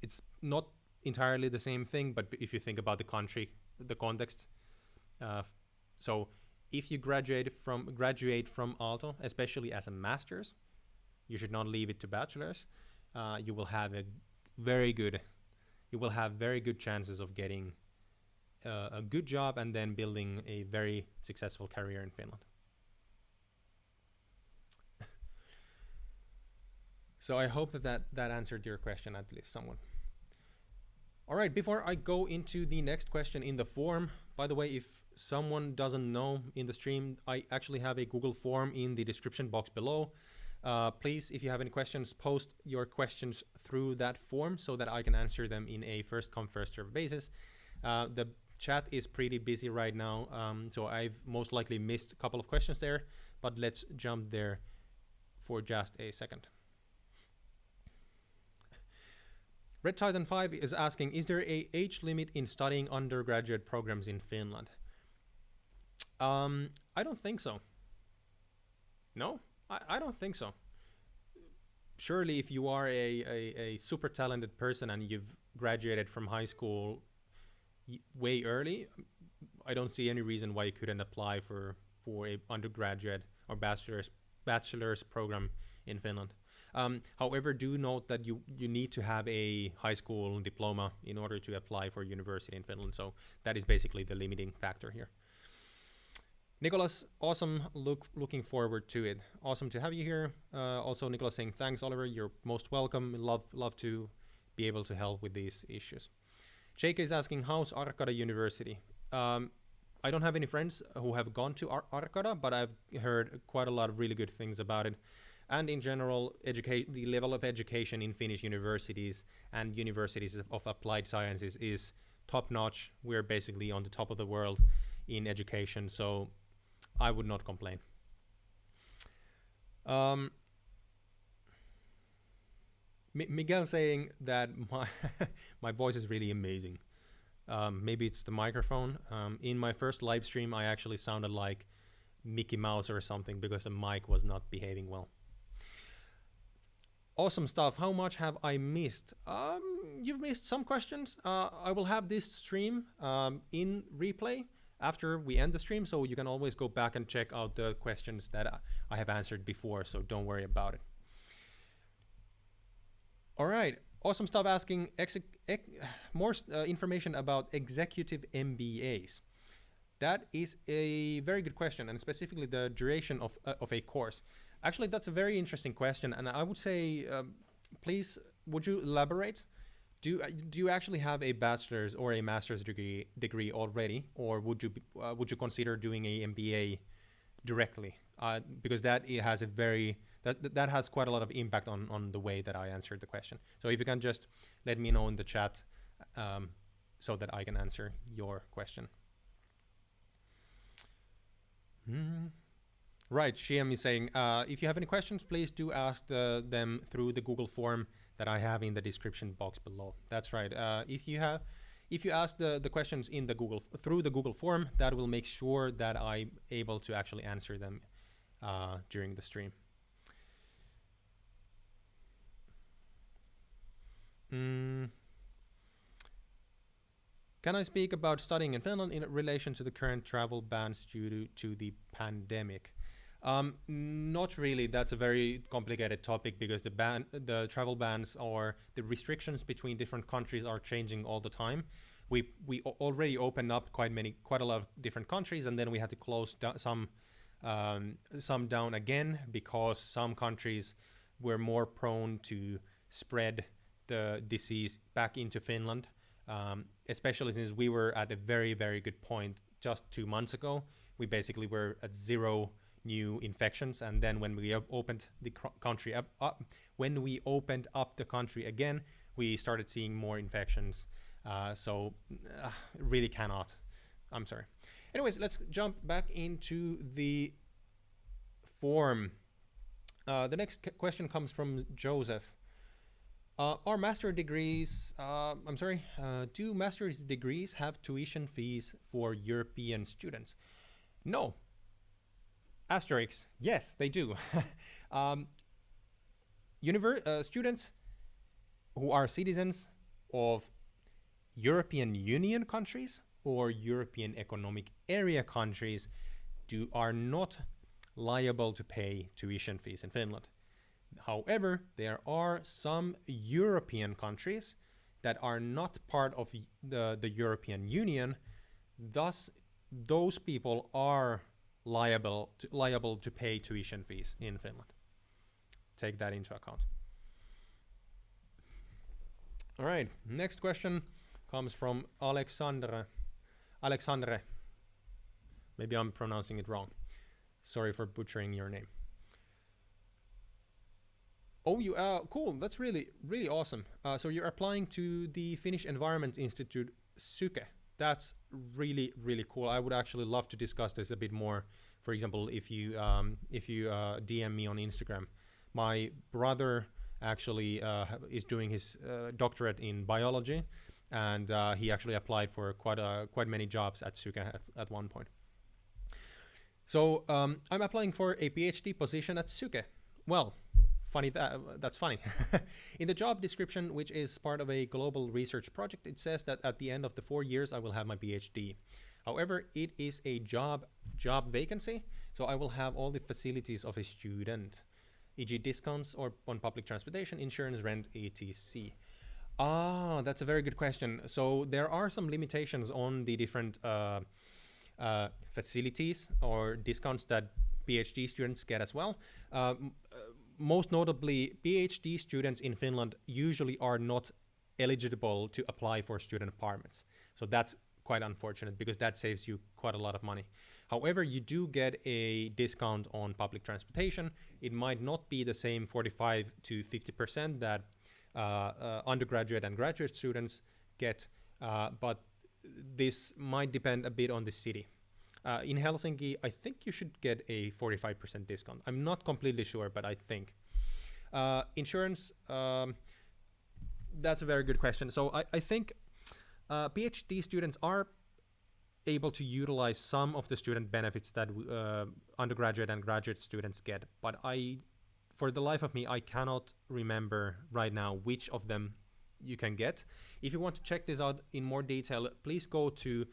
It's not entirely the same thing, but if you think about the country, the context. So if you graduate from Aalto, especially as a master's, you should not leave it to bachelor's. You will have very good chances of getting a good job and then building a very successful career in Finland. So I hope that answered your question at least somewhat. All right, before I go into the next question in the form, by the way, if someone doesn't know in the stream, I actually have a Google form in the description box below. Please, if you have any questions, post your questions through that form so that I can answer them in a first come, first serve basis. The chat is pretty busy right now, so I've most likely missed a couple of questions there, but let's jump there for just a second. Red Titan 5 is asking, is there a age limit in studying undergraduate programs in Finland? I don't think so. No, I don't think so. Surely if you are a super talented person and you've graduated from high school way early, I don't see any reason why you couldn't apply for a undergraduate or bachelor's program in Finland. However, do note that you need to have a high school diploma in order to apply for university in Finland. So that is basically the limiting factor here. Nicholas, awesome. Looking forward to it. Awesome to have you here. Also, Nicholas saying, thanks, Oliver. You're most welcome. Love to be able to help with these issues. Jake is asking, how's Arkada University? I don't have any friends who have gone to Arkada, but I've heard quite a lot of really good things about it. And in general, the level of education in Finnish universities and universities of applied sciences is top-notch. We're basically on the top of the world in education, so I would not complain. Miguel saying that my voice is really amazing. Maybe it's the microphone. In my first live stream, I actually sounded like Mickey Mouse or something because the mic was not behaving well. Awesome stuff. How much have I missed? You've missed some questions. I will have this stream in replay after we end the stream, so you can always go back and check out the questions that I have answered before, so don't worry about it. All right. Awesome stuff asking more information about executive MBAs. That is a very good question, and specifically the duration of a course. Actually, that's a very interesting question, and I would say, please, would you elaborate? Do you actually have a bachelor's or a master's degree already, or would you consider doing a MBA directly? Because that has that has quite a lot of impact on the way that I answered the question. So if you can just let me know in the chat, so that I can answer your question. Right, Shiem is saying, if you have any questions, please do ask them through the Google form that I have in the description box below. That's right. If you ask the questions in the through the Google form, that will make sure that I'm able to actually answer them during the stream. Can I speak about studying in Finland in relation to the current travel bans due to the pandemic? Not really. That's a very complicated topic because the travel bans or the restrictions between different countries are changing all the time. We already opened up quite a lot of different countries, and then we had to close some down again because some countries were more prone to spread the disease back into Finland. Especially since we were at a very, very good point just 2 months ago. We basically were at 0 new infections, and then when we opened the country up, when we opened up the country again, we started seeing more infections. So really cannot. I'm sorry. Anyways, let's jump back into the form. The next question comes from Joseph. Are master degrees, do master's degrees have tuition fees for European students? No. Asterisk, yes, they do. Students who are citizens of European Union countries or European Economic Area countries are not liable to pay tuition fees in Finland. However, there are some European countries that are not part of the European Union. Thus, those people are liable to pay tuition fees in Finland. Take that into account. All right, next question comes from Alexandre. Maybe I'm pronouncing it wrong. Sorry for butchering your name. Oh, cool. That's really, really awesome. So you're applying to the Finnish Environment Institute, SYKE. that's really, really cool. I would actually love to discuss this a bit more. For example, if you DM me on Instagram. My brother actually is doing his doctorate in biology, and he actually applied for quite many jobs at Syke at one point. So I'm applying for a PhD position at Syke. Well, that's funny. In the job description, which is part of a global research project, it says that at the end of the 4 years, I will have my PhD. However, it is a job vacancy, so I will have all the facilities of a student, e.g. discounts or on public transportation, insurance, rent, etc. That's a very good question. So there are some limitations on the different facilities or discounts that PhD students get as well. Most notably, PhD students in Finland usually are not eligible to apply for student apartments. So that's quite unfortunate because that saves you quite a lot of money. However, you do get a discount on public transportation. It might not be the same 45 to 50% that undergraduate and graduate students get, but this might depend a bit on the city. In Helsinki, I think you should get a 45% discount. I'm not completely sure, but I think. Insurance, that's a very good question. So I think PhD students are able to utilize some of the student benefits that undergraduate and graduate students get, but for the life of me, I cannot remember right now which of them you can get. If you want to check this out in more detail, please go to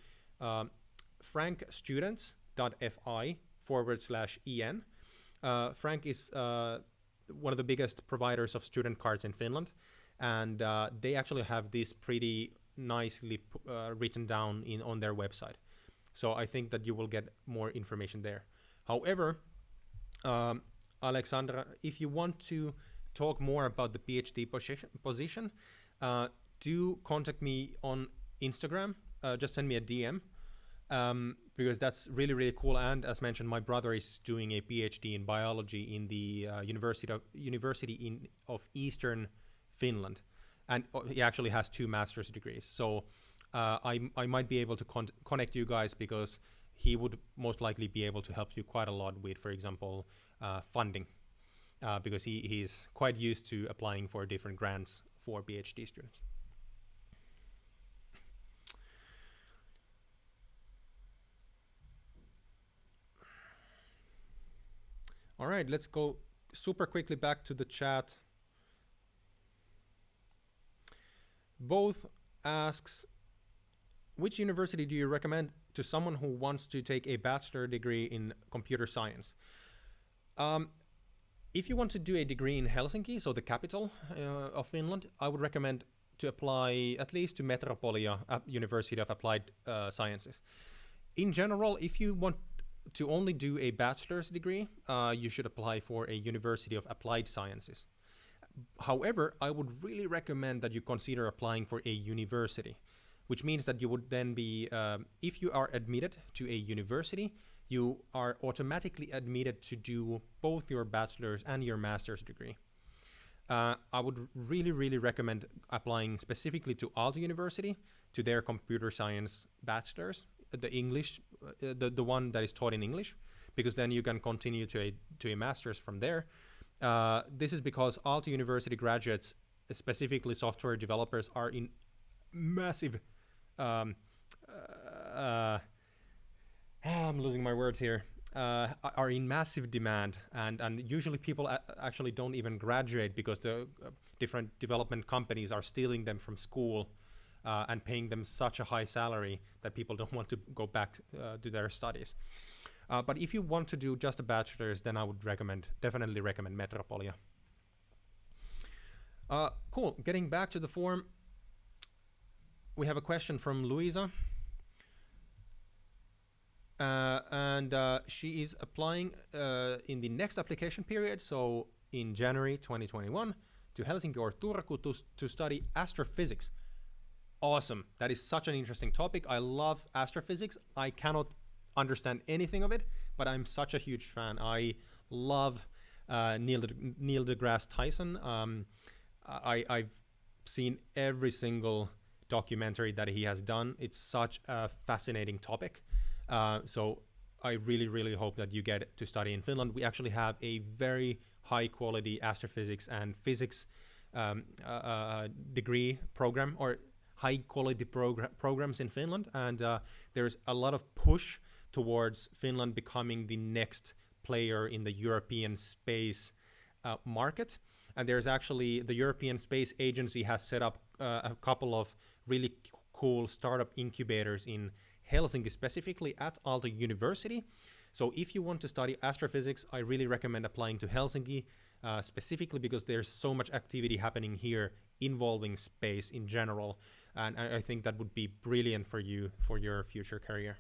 frankstudents.fi/en. Frank is one of the biggest providers of student cards in Finland, and they actually have this pretty nicely written down on their website. So I think that you will get more information there. However, Alexandra, if you want to talk more about the PhD position, do contact me on Instagram. Just send me a DM. Because that's really, really cool. And as mentioned, my brother is doing a PhD in biology in the University of Eastern Finland. And he actually has 2 master's degrees. So I might be able to connect you guys because he would most likely be able to help you quite a lot with, for example, funding. Because he's quite used to applying for different grants for PhD students. All right, let's go super quickly back to the chat. Both asks, which university do you recommend to someone who wants to take a bachelor degree in computer science? If you want to do a degree in Helsinki, so the capital of Finland, I would recommend to apply at least to Metropolia University of Applied Sciences. In general, if you want to only do a bachelor's degree, you should apply for a University of Applied Sciences. However, I would really recommend that you consider applying for a university, which means that you would then be, if you are admitted to a university, you are automatically admitted to do both your bachelor's and your master's degree. I would really, really recommend applying specifically to Aalto University, to their computer science bachelor's, the English, the one that is taught in English, because then you can continue to a master's from there. This is because Aalto University graduates, specifically software developers, are in massive I'm losing my words here, are in massive demand, and usually people actually don't even graduate because the different development companies are stealing them from school and paying them such a high salary that people don't want to go back to their studies. But if you want to do just a bachelor's, then I would definitely recommend Metropolia. Cool, getting back to the form, we have a question from Luisa. And she is applying in the next application period, so in January 2021, to Helsinki or Turku to study astrophysics. Awesome. That is such an interesting topic. I love astrophysics. I cannot understand anything of it, but I'm such a huge fan. I love Neil deGrasse Tyson. I've seen every single documentary that he has done. It's such a fascinating topic. So I really hope that you get to study in Finland. We actually have a very high quality astrophysics and physics degree program, or high quality programs in Finland, and there's a lot of push towards Finland becoming the next player in the European space market. And there's actually, the European Space Agency has set up a couple of really cool startup incubators in Helsinki, specifically at Aalto University. So if you want to study astrophysics, I really recommend applying to Helsinki, specifically because there's so much activity happening here involving space in general. And I think that would be brilliant for you for your future career.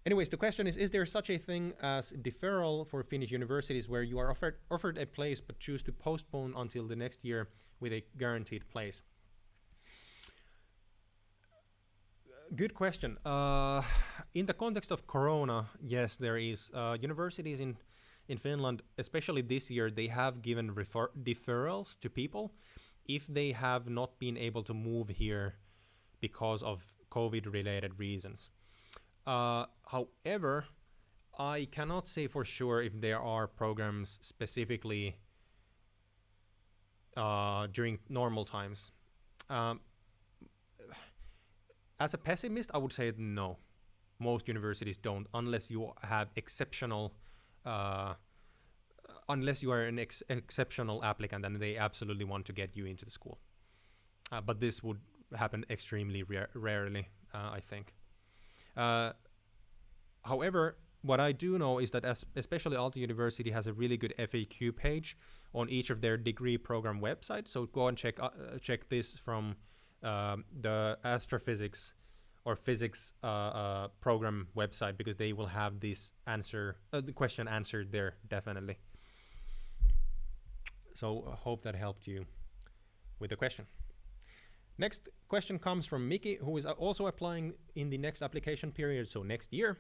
Anyways, the question is there such a thing as deferral for Finnish universities where you are offered a place but choose to postpone until the next year with a guaranteed place? Good question. In the context of Corona, yes, there is. Universities in Finland, especially this year, they have given deferrals to people if they have not been able to move here because of COVID-related reasons. However, I cannot say for sure if there are programs specifically during normal times. As a pessimist, I would say no. Most universities don't, unless you have exceptional, unless you are an exceptional applicant and they absolutely want to get you into the school. But this would happen extremely rarely, I think. However, what I do know is that especially Aalto University has a really good FAQ page on each of their degree program websites. So go and check this from the Astrophysics or physics program website, because they will have this the question answered there, definitely. So I hope that helped you with the question. Next question comes from Miki, who is also applying in the next application period, so next year.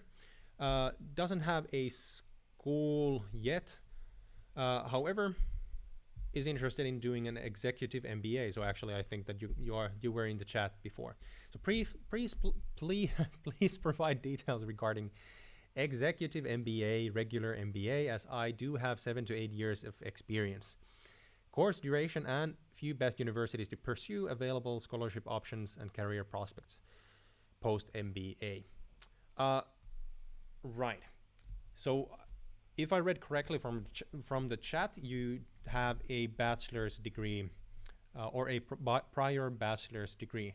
Doesn't have a school yet, however, is interested in doing an executive MBA. So actually, I think that you were in the chat before. So please provide details regarding executive MBA, regular MBA, as I do have 7 to 8 years of experience. Course duration and few best universities to pursue, available scholarship options and career prospects post MBA. Right. So if I read correctly from the chat, you have a bachelor's degree or a prior bachelor's degree.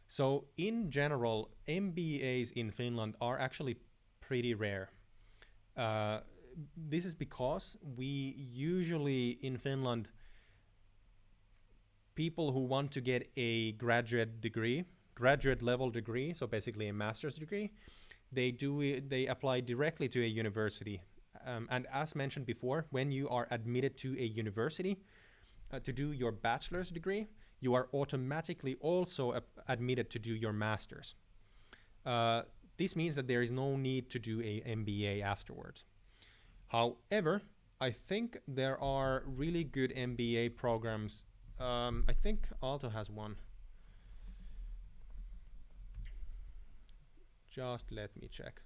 So in general, MBAs in Finland are actually pretty rare. This is because we usually in Finland, people who want to get a graduate level degree, so basically a master's degree, they apply directly to a university. And as mentioned before, when you are admitted to a university to do your bachelor's degree, you are automatically also admitted to do your master's. This means that there is no need to do a MBA afterwards. However, I think there are really good MBA programs. I think Aalto has one. Just let me check.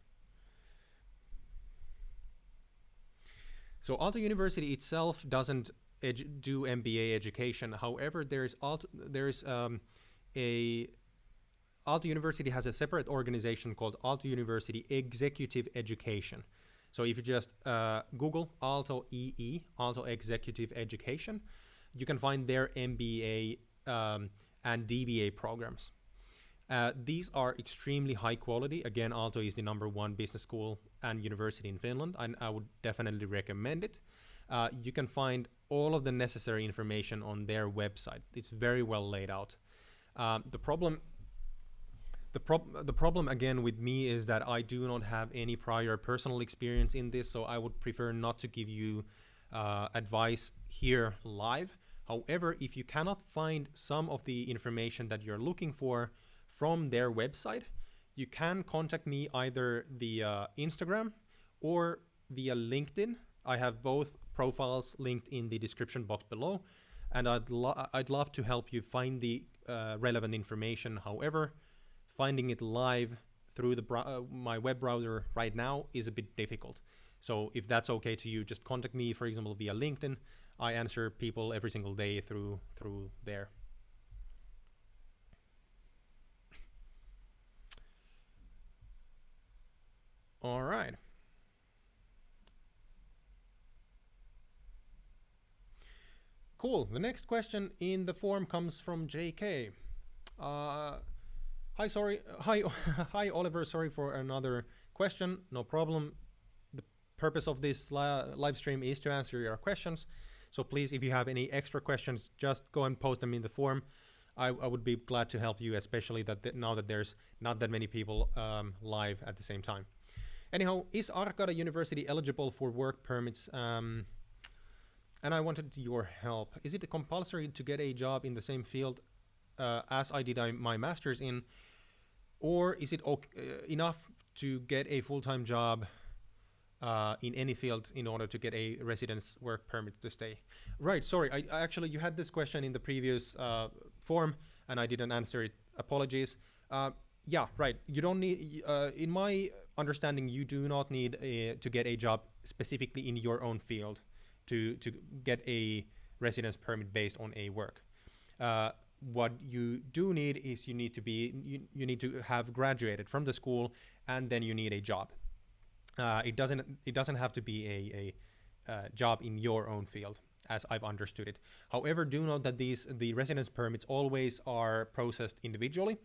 So Aalto University itself doesn't do MBA education. However, Aalto University has a separate organization called Aalto University Executive Education. So if you just Google Aalto EE, Aalto Executive Education, you can find their MBA and DBA programs. These are extremely high quality. Again, Aalto is the #1 business school and university in Finland, and I would definitely recommend it. You can find all of the necessary information on their website. It's very well laid out. The problem again with me is that I do not have any prior personal experience in this, so I would prefer not to give you advice here live. However, if you cannot find some of the information that you're looking for from their website, you can contact me either via Instagram or via LinkedIn. I have both profiles linked in the description box below, and I'd love to help you find the relevant information. However, finding it live through my web browser right now is a bit difficult. So if that's okay to you, just contact me, for example, via LinkedIn. I answer people every single day through there. All right. Cool. The next question in the form comes from JK. Hi, Oliver. Sorry for another question. No problem. The purpose of this live stream is to answer your questions. So please, if you have any extra questions, just go and post them in the form. I would be glad to help you, especially now that there's not that many people live at the same time. Anyhow, is Aalto University eligible for work permits? And I wanted your help. Is it compulsory to get a job in the same field as I did my master's in, or is it enough to get a full-time job in any field in order to get a residence work permit to stay? Right, sorry, I actually, you had this question in the previous form and I didn't answer it. Apologies. Yeah, right, you don't need, in my understanding, you do not need to get a job specifically in your own field to get a residence permit based on a work. What you do need is you need to have graduated from the school, and then you need a job. It doesn't have to be a job in your own field, as I've understood it. However, do note that the residence permits always are processed individually,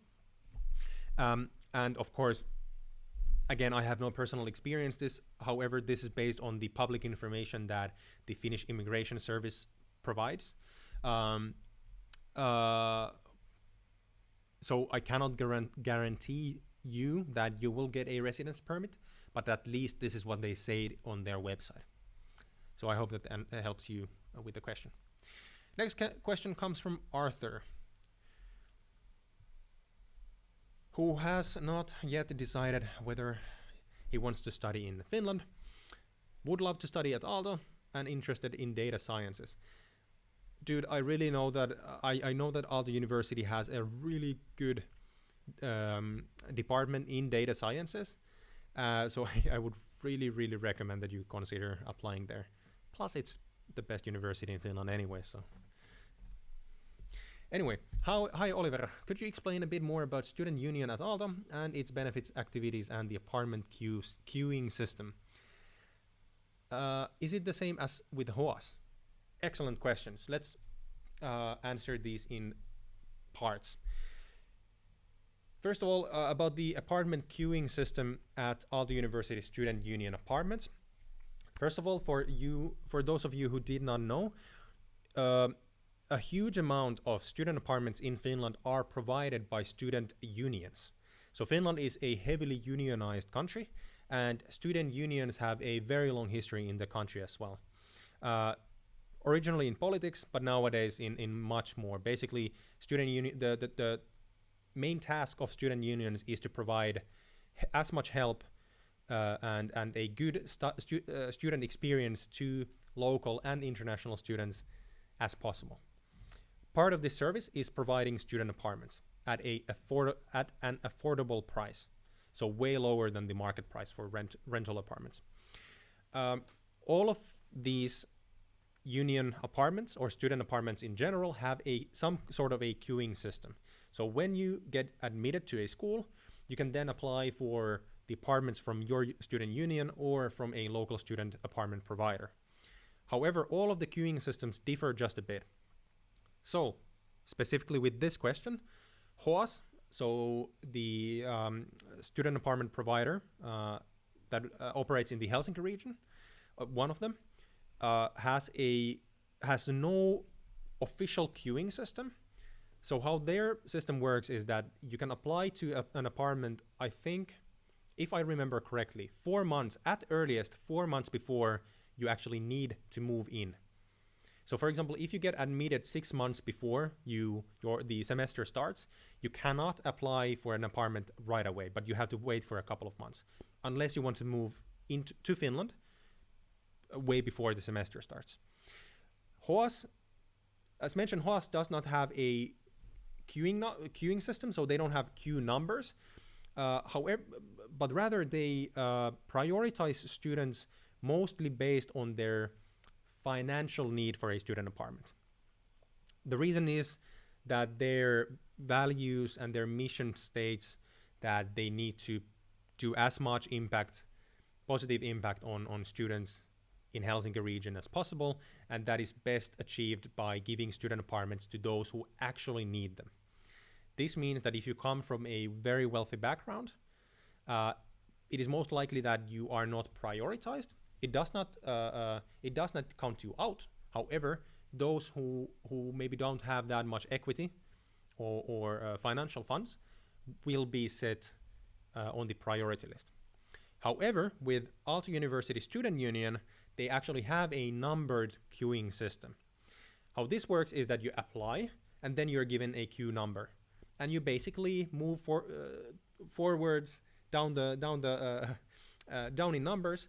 and of course, again, I have no personal experience this. However, this is based on the public information that the Finnish Immigration Service provides. So I cannot guarantee you that you will get a residence permit, but at least this is what they say on their website. So I hope that helps you with the question. Next question comes from Arthur, who has not yet decided whether he wants to study in Finland, would love to study at Aalto, and interested in data sciences. Dude, I really know that I know that Aalto University has a really good department in data sciences, so I would really recommend that you consider applying there. Plus, it's the best university in Finland anyway. So, anyway, hi Oliver. Could you explain a bit more about student union at Aalto and its benefits, activities, and the apartment queuing system? Is it the same as with HOAS? Excellent questions. Let's answer these in parts. First of all, about the apartment queuing system at Aalto University Student Union Apartments. First of all, for those of you who did not know, a huge amount of student apartments in Finland are provided by student unions. So Finland is a heavily unionized country, and student unions have a very long history in the country as well. Originally in politics, but nowadays in much more. Basically, the main task of student unions is to provide as much help and a good student experience to local and international students as possible. Part of this service is providing student apartments at an affordable price, so way lower than the market price for rental apartments. All of these union apartments or student apartments in general have some sort of a queuing system. So when you get admitted to a school, you can then apply for the apartments from your student union or from a local student apartment provider. However, all of the queuing systems differ just a bit. So specifically with this question, HOAS, so the student apartment provider that operates in the Helsinki region, one of them, has no official queuing system. So how their system works is that you can apply to an apartment, I think, if I remember correctly, 4 months, at earliest 4 months before you actually need to move in. So for example, if you get admitted 6 months before the semester starts, you cannot apply for an apartment right away, but you have to wait for a couple of months, unless you want to move to Finland way before the semester starts. HOAS, as mentioned, HOAS does not have a queuing system, so they don't have queue numbers. However, but rather they prioritize students mostly based on their financial need for a student apartment. The reason is that their values and their mission states that they need to do as much positive impact on students in Helsinki region as possible, and that is best achieved by giving student apartments to those who actually need them. This means that if you come from a very wealthy background, it is most likely that you are not prioritized. It does not count you out. However, those who maybe don't have that much equity or financial funds will be set on the priority list. However, with Aalto University Student Union, they actually have a numbered queuing system. How this works is that you apply and then you're given a queue number, and you basically move forwards down in numbers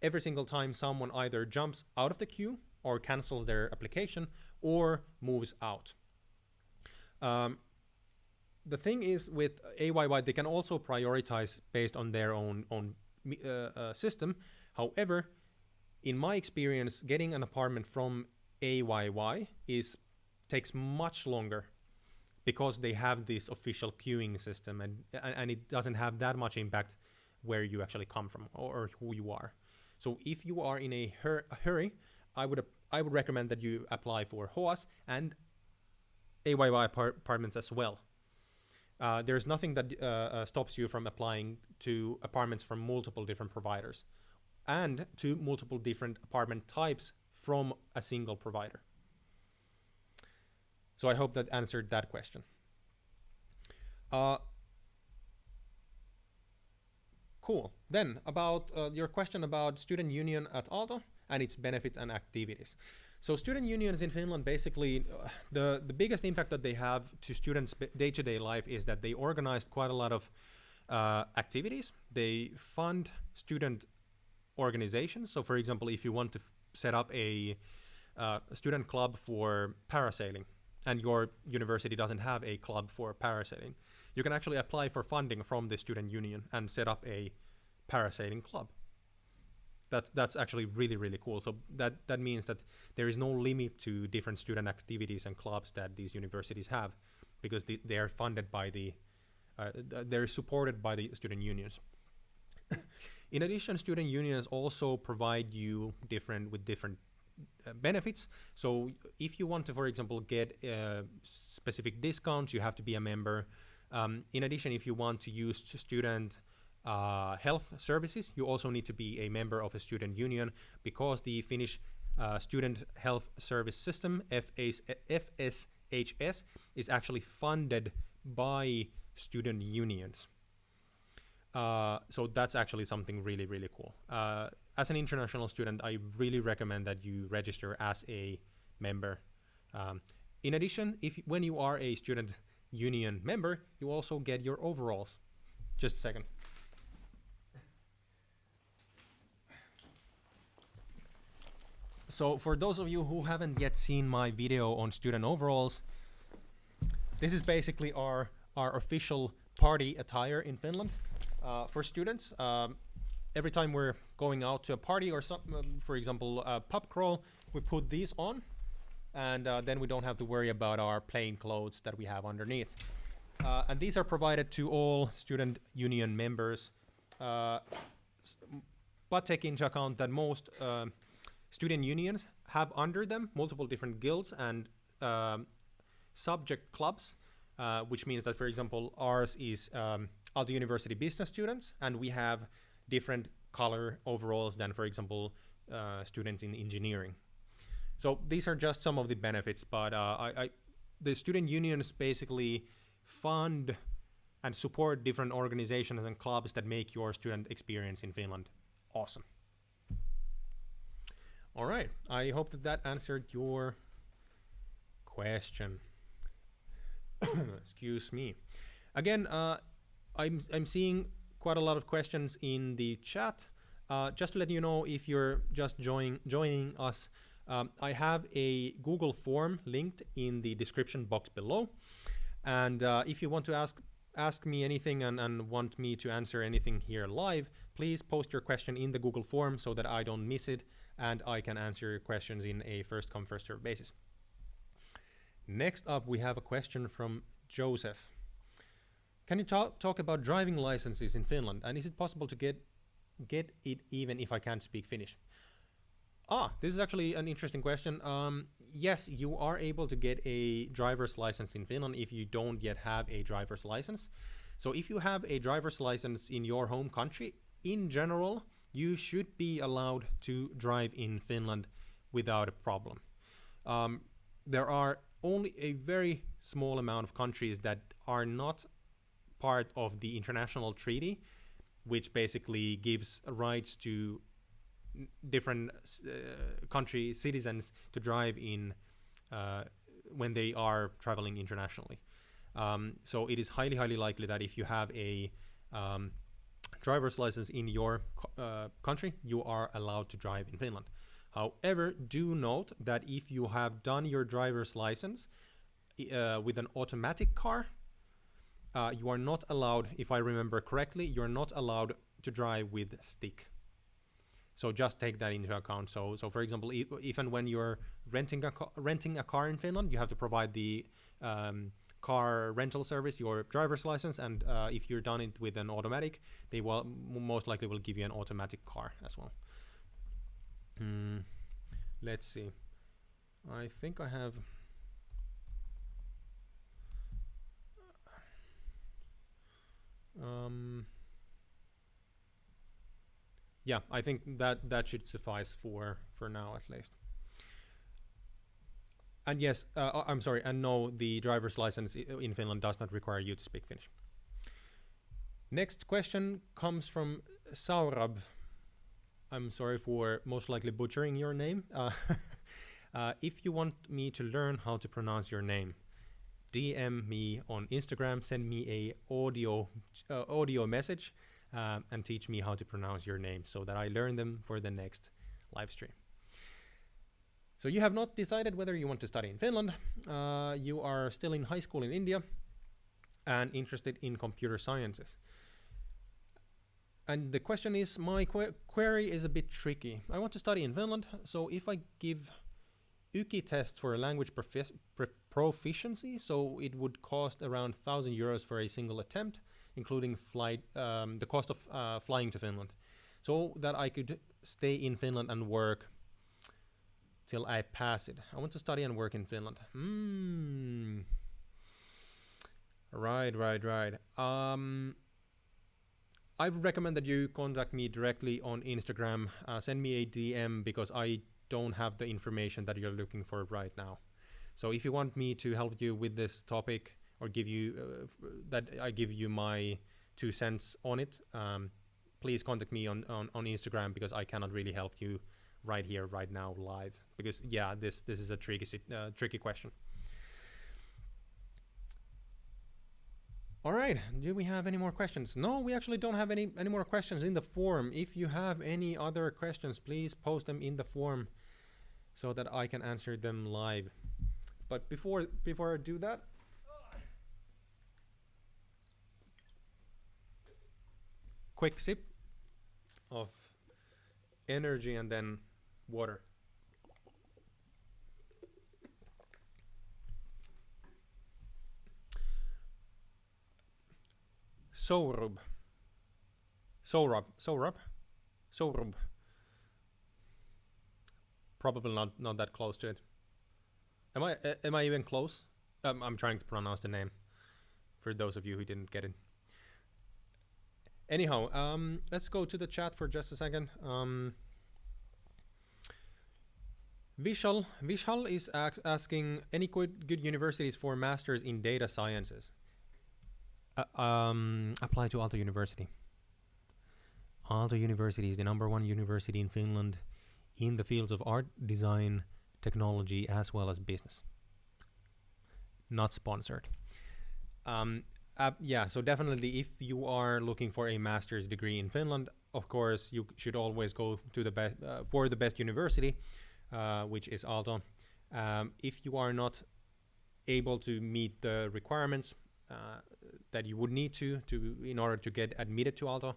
every single time someone either jumps out of the queue or cancels their application or moves out. The thing is with AYY, they can also prioritize based on their own system. However, in my experience, getting an apartment from AYY takes much longer because they have this official queuing system, and it doesn't have that much impact where you actually come from or who you are. So if you are in a hurry, I would recommend that you apply for HOAS and AYY apartments as well. There's nothing that stops you from applying to apartments from multiple different providers and to multiple different apartment types from a single provider. So I hope that answered that question. Cool. Then about your question about student union at Aalto and its benefits and activities. So student unions in Finland, basically, the biggest impact that they have to students' day-to-day life is that they organize quite a lot of activities. They fund student organizations. So for example, if you want to set up a student club for parasailing, and your university doesn't have a club for parasailing, you can actually apply for funding from the student union and set up a parasailing club. That's actually really, really cool. So that means that there is no limit to different student activities and clubs that these universities have, because they are funded by they're supported by the student unions. In addition, student unions also provide you with different benefits. So if you want to, for example, get specific discounts, you have to be a member. In addition, if you want to use student health services, you also need to be a member of a student union, because the Finnish student health service system, FSHS, is actually funded by student unions. So that's actually something really, really cool. As an international student, I really recommend that you register as a member. In addition, when you are a student union member, you also get your overalls. Just a second. So for those of you who haven't yet seen my video on student overalls, this is basically our official party attire in Finland for students. Every time we're going out to a party or something, for example, a pub crawl, we put these on, and then we don't have to worry about our plain clothes that we have underneath. And these are provided to all student union members, but take into account that most student unions have under them multiple different guilds and subject clubs, which means that, for example, ours is Aalto University business students, and we have different color overalls than, for example, students in engineering. So these are just some of the benefits, but the student unions basically fund and support different organizations and clubs that make your student experience in Finland awesome. All right, I hope that answered your question. Excuse me. Again, I'm seeing quite a lot of questions in the chat. Just to let you know, if you're just joining us, I have a Google form linked in the description box below. And if you want to ask me anything and want me to answer anything here live, please post your question in the Google form so that I don't miss it and I can answer your questions in a first come first serve basis. Next up, we have a question from Joseph. Can you talk about driving licenses in Finland, and is it possible to get it even if I can't speak Finnish? This is actually an interesting question. Yes, you are able to get a driver's license in Finland if you don't yet have a driver's license. So if you have a driver's license in your home country, in general, you should be allowed to drive in Finland without a problem. There are only a very small amount of countries that are not part of the international treaty, which basically gives rights to different country citizens to drive in when they are traveling internationally. So it is highly likely that if you have a driver's license in your country, you are allowed to drive in Finland. However, do note that if you have done your driver's license with an automatic car, you are not allowed, if I remember correctly, you're not allowed to drive with stick. So just take that into account. So for example, if and when you're renting a car in Finland, you have to provide the car rental service, your driver's license, and if you're done it with an automatic, they will most likely will give you an automatic car as well. Let's see. I think I have. Yeah, I think that should suffice for now at least. And yes, I'm sorry, and no, the driver's license in Finland does not require you to speak Finnish. Next question comes from Saurabh. I'm sorry for most likely butchering your name. If you want me to learn how to pronounce your name, DM me on Instagram, send me a audio message, and teach me how to pronounce your name so that I learn them for the next live stream. So you have not decided whether you want to study in Finland. You are still in high school in India and interested in computer sciences. And the question is, my query is a bit tricky. I want to study in Finland, so if I give UKI test for a language proficiency, so it would cost around 1,000 euros for a single attempt, including the cost of flying to Finland, so that I could stay in Finland and work till I pass it. I want to study and work in Finland. Right. I would recommend that you contact me directly on Instagram. Send me a DM because I don't have the information that you're looking for right now. So if you want me to help you with this topic or give you that I give you my 2 cents on it, please contact me on Instagram because I cannot really help you right here, right now, live. Because yeah, this is a tricky question. All right, do we have any more questions? No, we actually don't have any more questions in the forum. If you have any other questions, please post them in the forum so that I can answer them live. But before I do that, quick sip of energy and then water. Sourab. Probably not that close to it. Am I even close? I'm trying to pronounce the name for those of you who didn't get it. Anyhow, let's go to the chat for just a second. Vishal is asking any good universities for masters in data sciences. Apply to Aalto University. Aalto University is the #1 university in Finland in the fields of art, design, technology, as well as business. Not sponsored. Yeah, so definitely if you are looking for a master's degree in Finland, of course, you should always go to for the best university, which is Aalto. able to meet the requirements that you would need to in order to get admitted to Aalto.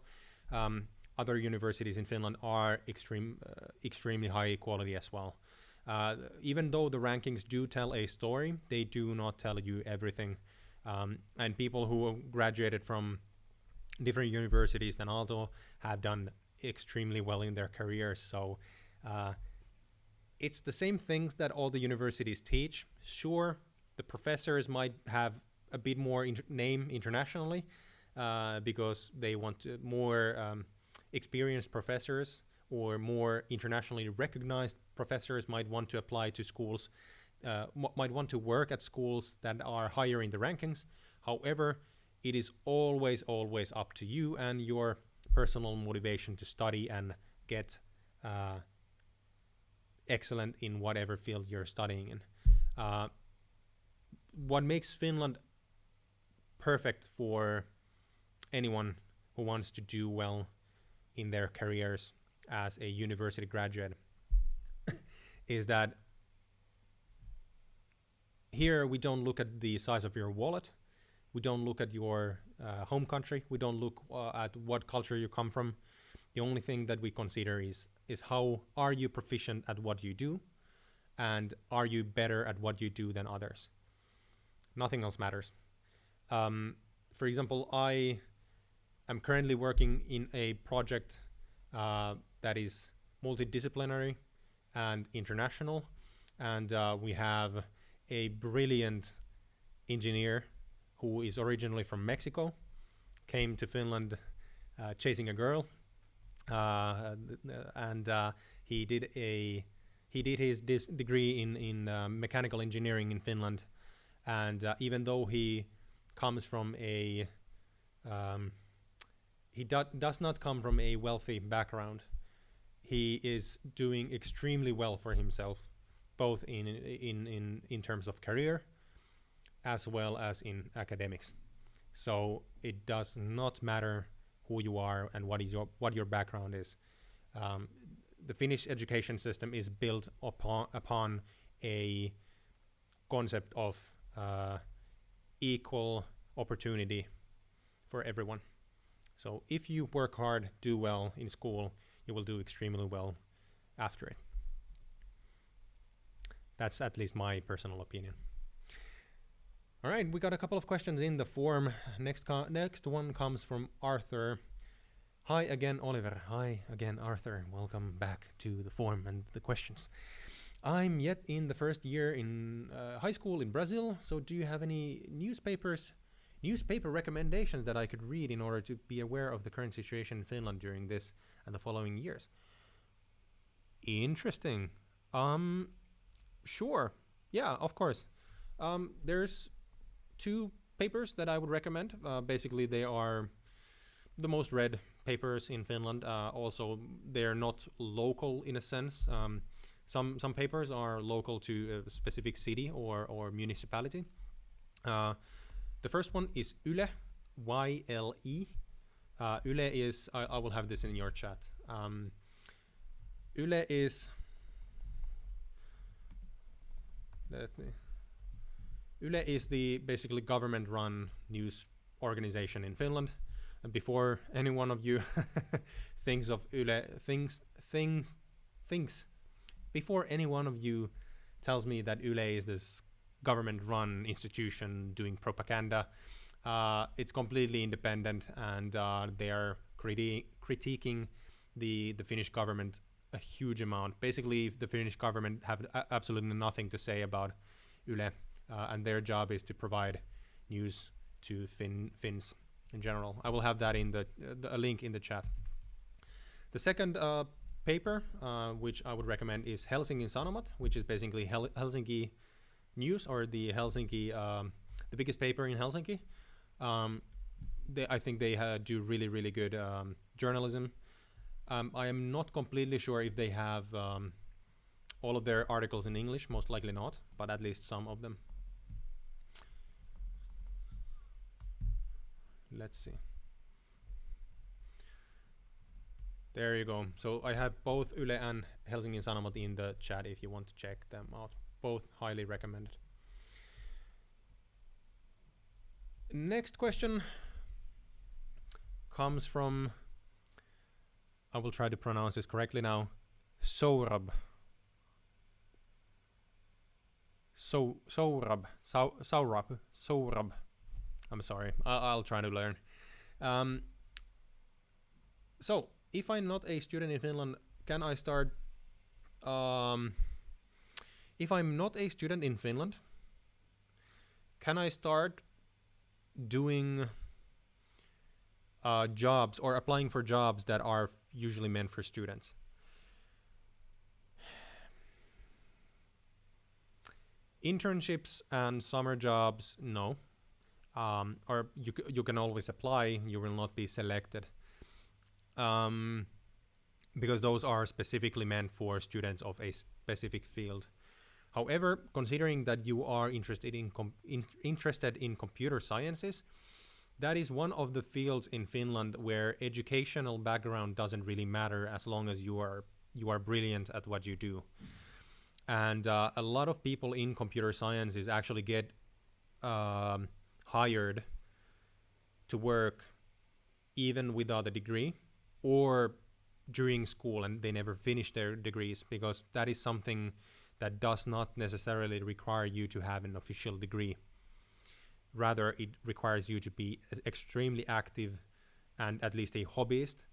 Other universities in Finland are extremely high quality as well. Even though the rankings do tell a story, they do not tell you everything. And people who graduated from different universities than Aalto have done extremely well in their careers. So it's the same things that all the universities teach. Sure, the professors might have a bit more name internationally because they want more experienced professors, or more internationally recognized professors might want to apply to schools, might want to work at schools that are higher in the rankings. However, it is always up to you and your personal motivation to study and get excellent in whatever field you're studying in. What makes Finland perfect for anyone who wants to do well in their careers as a university graduate is that here we don't look at the size of your wallet, we don't look at your home country, we don't look at what culture you come from. The only thing that we consider is how are you proficient at what you do, and are you better at what you do than others. Nothing else matters. For example, I am currently working in a project that is multidisciplinary and international, and we have a brilliant engineer who is originally from Mexico, came to Finland chasing a girl, and he did his degree in mechanical engineering in Finland, and even though he comes from a does not come from a wealthy background, he is doing extremely well for himself, both in terms of career as well as in academics. So it does not matter who you are and what your background is. The Finnish education system is built upon a concept of equal opportunity for everyone. So if you work hard, do well in school, you will do extremely well after it. That's at least my personal opinion. All right, we got a couple of questions in the form. Next one comes from Arthur. Hi again, Oliver. Hi again, Arthur. Welcome back to the form and the questions. I'm yet in the first year in high school in Brazil, so do you have any newspaper recommendations that I could read in order to be aware of the current situation in Finland during this and the following years? Interesting. Sure. Yeah, of course. There's two papers that I would recommend. Basically, they are the most read papers in Finland. Also, they're not local in a sense. Some papers are local to a specific city or municipality. The first one is Yle, Y-L-E. Yle is, I will have this in your chat. Yle is, Yle is the basically government-run news organization in Finland. And before any one of you thinks of Yle, before any one of you tells me that Yle is this government-run institution doing propaganda, it's completely independent, and they are critiquing the Finnish government a huge amount. Basically, the Finnish government have absolutely nothing to say about Yle, and their job is to provide news to Finns in general. I will have that in a link in the chat. The second paper, which I would recommend, is Helsingin Sanomat, which is basically Helsinki news, or the Helsinki, the biggest paper in Helsinki. I think they do really good journalism. I am not completely sure if they have all of their articles in English, most likely not, but at least some of them. Let's see. There you go. So I have both Yle and Helsingin Sanomat in the chat if you want to check them out. Both highly recommended. Next question comes from, I will try to pronounce this correctly now, Sourab. Sourab. I'm sorry. I'll try to learn. So, if I'm not a student in Finland, can I start? If I'm not a student in Finland, can I start doing jobs or applying for jobs that are usually meant for students? Internships and summer jobs, no. Or you can always apply, you will not be selected. Because those are specifically meant for students of a specific field. However, considering that you are interested in computer sciences, that is one of the fields in Finland where educational background doesn't really matter as long as you are brilliant at what you do. And a lot of people in computer sciences actually get hired to work even without a degree or during school, and they never finish their degrees, because that is something that does not necessarily require you to have an official degree. Rather, it requires you to be extremely active and at least a hobbyist.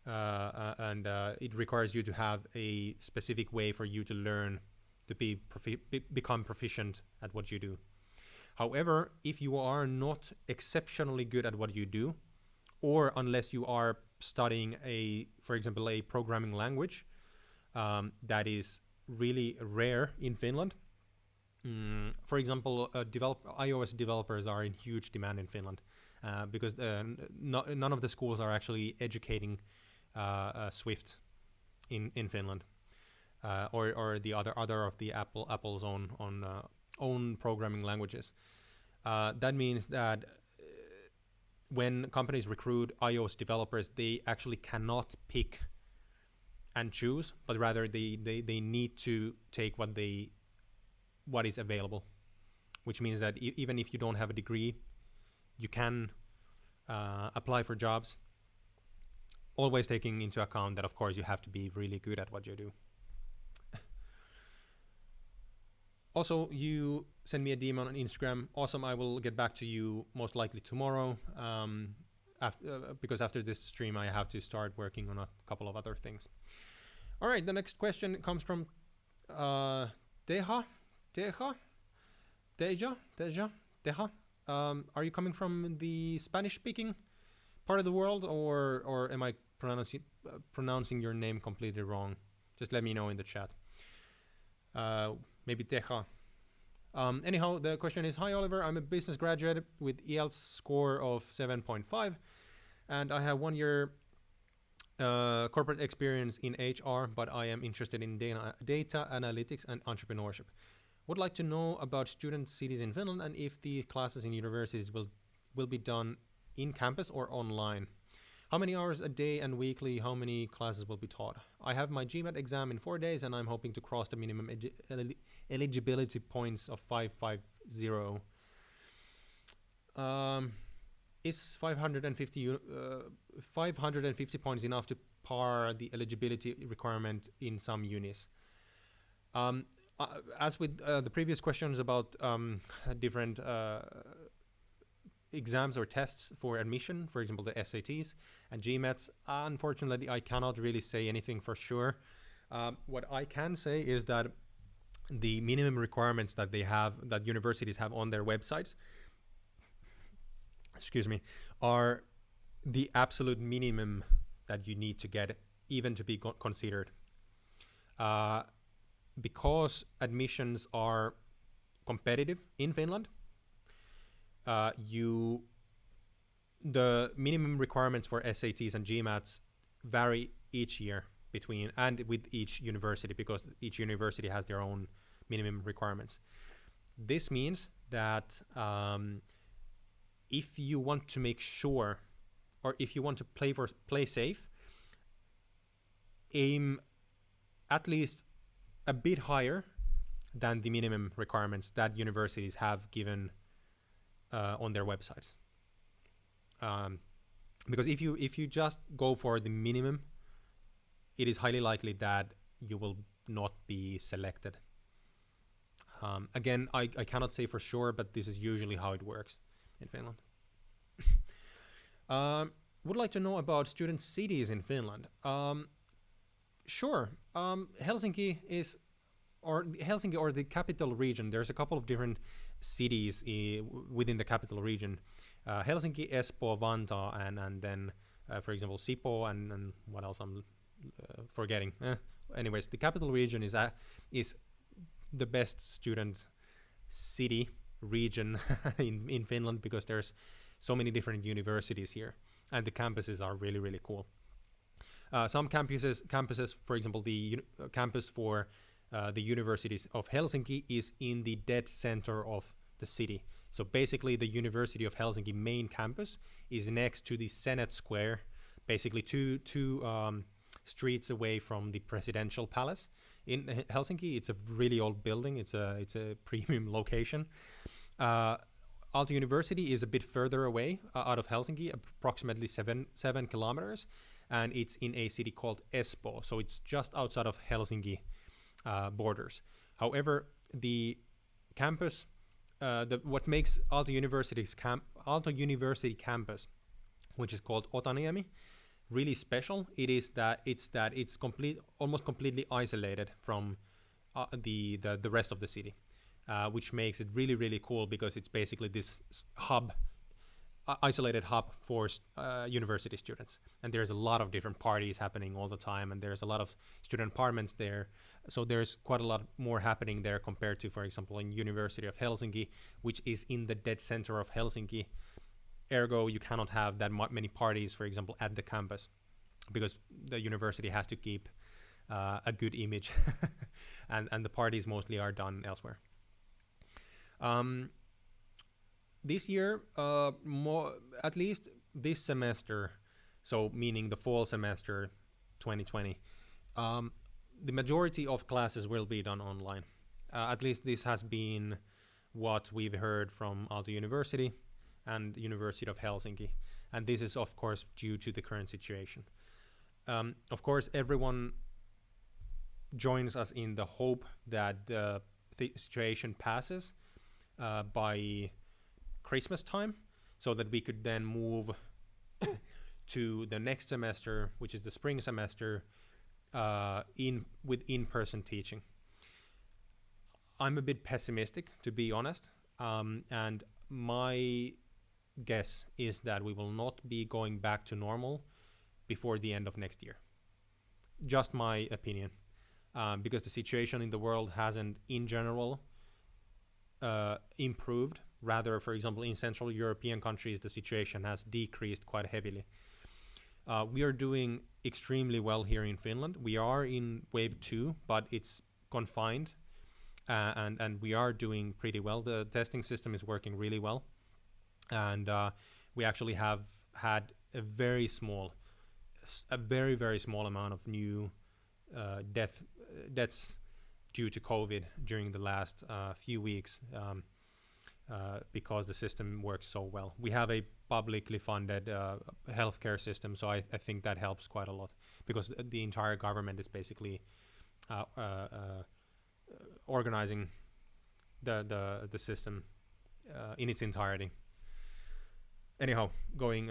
And it requires you to have a specific way for you to learn to become proficient at what you do. However, if you are not exceptionally good at what you do, or unless you are studying for example, a programming language that is really rare in Finland. For example, iOS developers are in huge demand in Finland because none of the schools are actually educating Swift in Finland, or the other of the Apple's own programming languages. That means that when companies recruit iOS developers, they actually cannot pick and choose, but rather they need to take what is available, which means that even if you don't have a degree, you can apply for jobs, always taking into account that, of course, you have to be really good at what you do. Also, you send me a DM on Instagram. Awesome, I will get back to you most likely tomorrow, because after this stream I have to start working on a couple of other things. All right, the next question comes from Deja. Are you coming from the Spanish-speaking part of the world, or am I pronouncing your name completely wrong? Just let me know in the chat. Maybe Teja. Anyhow, the question is, hi Oliver, I'm a business graduate with IELTS score of 7.5, and I have 1 year corporate experience in HR, but I am interested in data analytics and entrepreneurship. Would like to know about student cities in Finland and if the classes in universities will be done in campus or online. How many hours a day and weekly? How many classes will be taught? I have my GMAT exam in 4 days, and I'm hoping to cross the minimum eligibility points of 550. Is 550 points enough to par the eligibility requirement in some unis? As with the previous questions about different exams or tests for admission, for example, the SATs and GMATs, unfortunately, I cannot really say anything for sure. What I can say is that the minimum requirements that that universities have on their websites, are the absolute minimum that you need to get even to be considered. Because admissions are competitive in Finland, the minimum requirements for SATs and GMATs vary each year with each university, because each university has their own minimum requirements. This means that if you want to make sure, or if you want to play safe, aim at least a bit higher than the minimum requirements that universities have given on their websites. Because if you just go for the minimum, it is highly likely that you will not be selected. Again, I cannot say for sure, but this is usually how it works in Finland. Would like to know about student cities in Finland. Sure. Helsinki or the capital region. There's a couple of different cities within the capital region. Helsinki, Espoo, Vantaa, and then, for example, Sipoo, and what else I'm forgetting. Anyways, the capital region is the best student city region in Finland, because there's so many different universities here, and the campuses are really, really cool. Some campuses, for example, the campus for the University of Helsinki is in the dead center of the city. So basically, the University of Helsinki main campus is next to the Senate Square, basically two streets away from the presidential palace. In Helsinki, it's a really old building. It's a premium location. Aalto University is a bit further away out of Helsinki, approximately 7 kilometers, and it's in a city called Espoo, so it's just outside of Helsinki borders. However, the campus, what makes Aalto University campus, which is called Otaniemi, really special, it's almost completely isolated from the rest of the city. Which makes it really, really cool, because it's basically this isolated hub for university students. And there's a lot of different parties happening all the time, and there's a lot of student apartments there. So there's quite a lot more happening there compared to, for example, in University of Helsinki, which is in the dead center of Helsinki. Ergo, you cannot have that many parties, for example, at the campus, because the university has to keep a good image, and the parties mostly are done elsewhere. This year, at least this semester, so meaning the fall semester 2020, the majority of classes will be done online. At least this has been what we've heard from Aalto University and University of Helsinki. And this is, of course, due to the current situation. Of course, everyone joins us in the hope that the situation passes by Christmas time, so that we could then move to the next semester, which is the spring semester, with in-person teaching. I'm a bit pessimistic, to be honest, and my guess is that we will not be going back to normal before the end of next year. Just my opinion, because the situation in the world hasn't, in general, improved. Rather, for example, in Central European countries, the situation has decreased quite heavily. We are doing extremely well here in Finland. We are in wave 2, but it's confined, and we are doing pretty well. The testing system is working really well, and we actually have had a very, very small amount of new deaths due to COVID during the last few weeks, because the system works so well. We have a publicly funded healthcare system, so I think that helps quite a lot, because the entire government is basically organizing the system in its entirety. Anyhow, going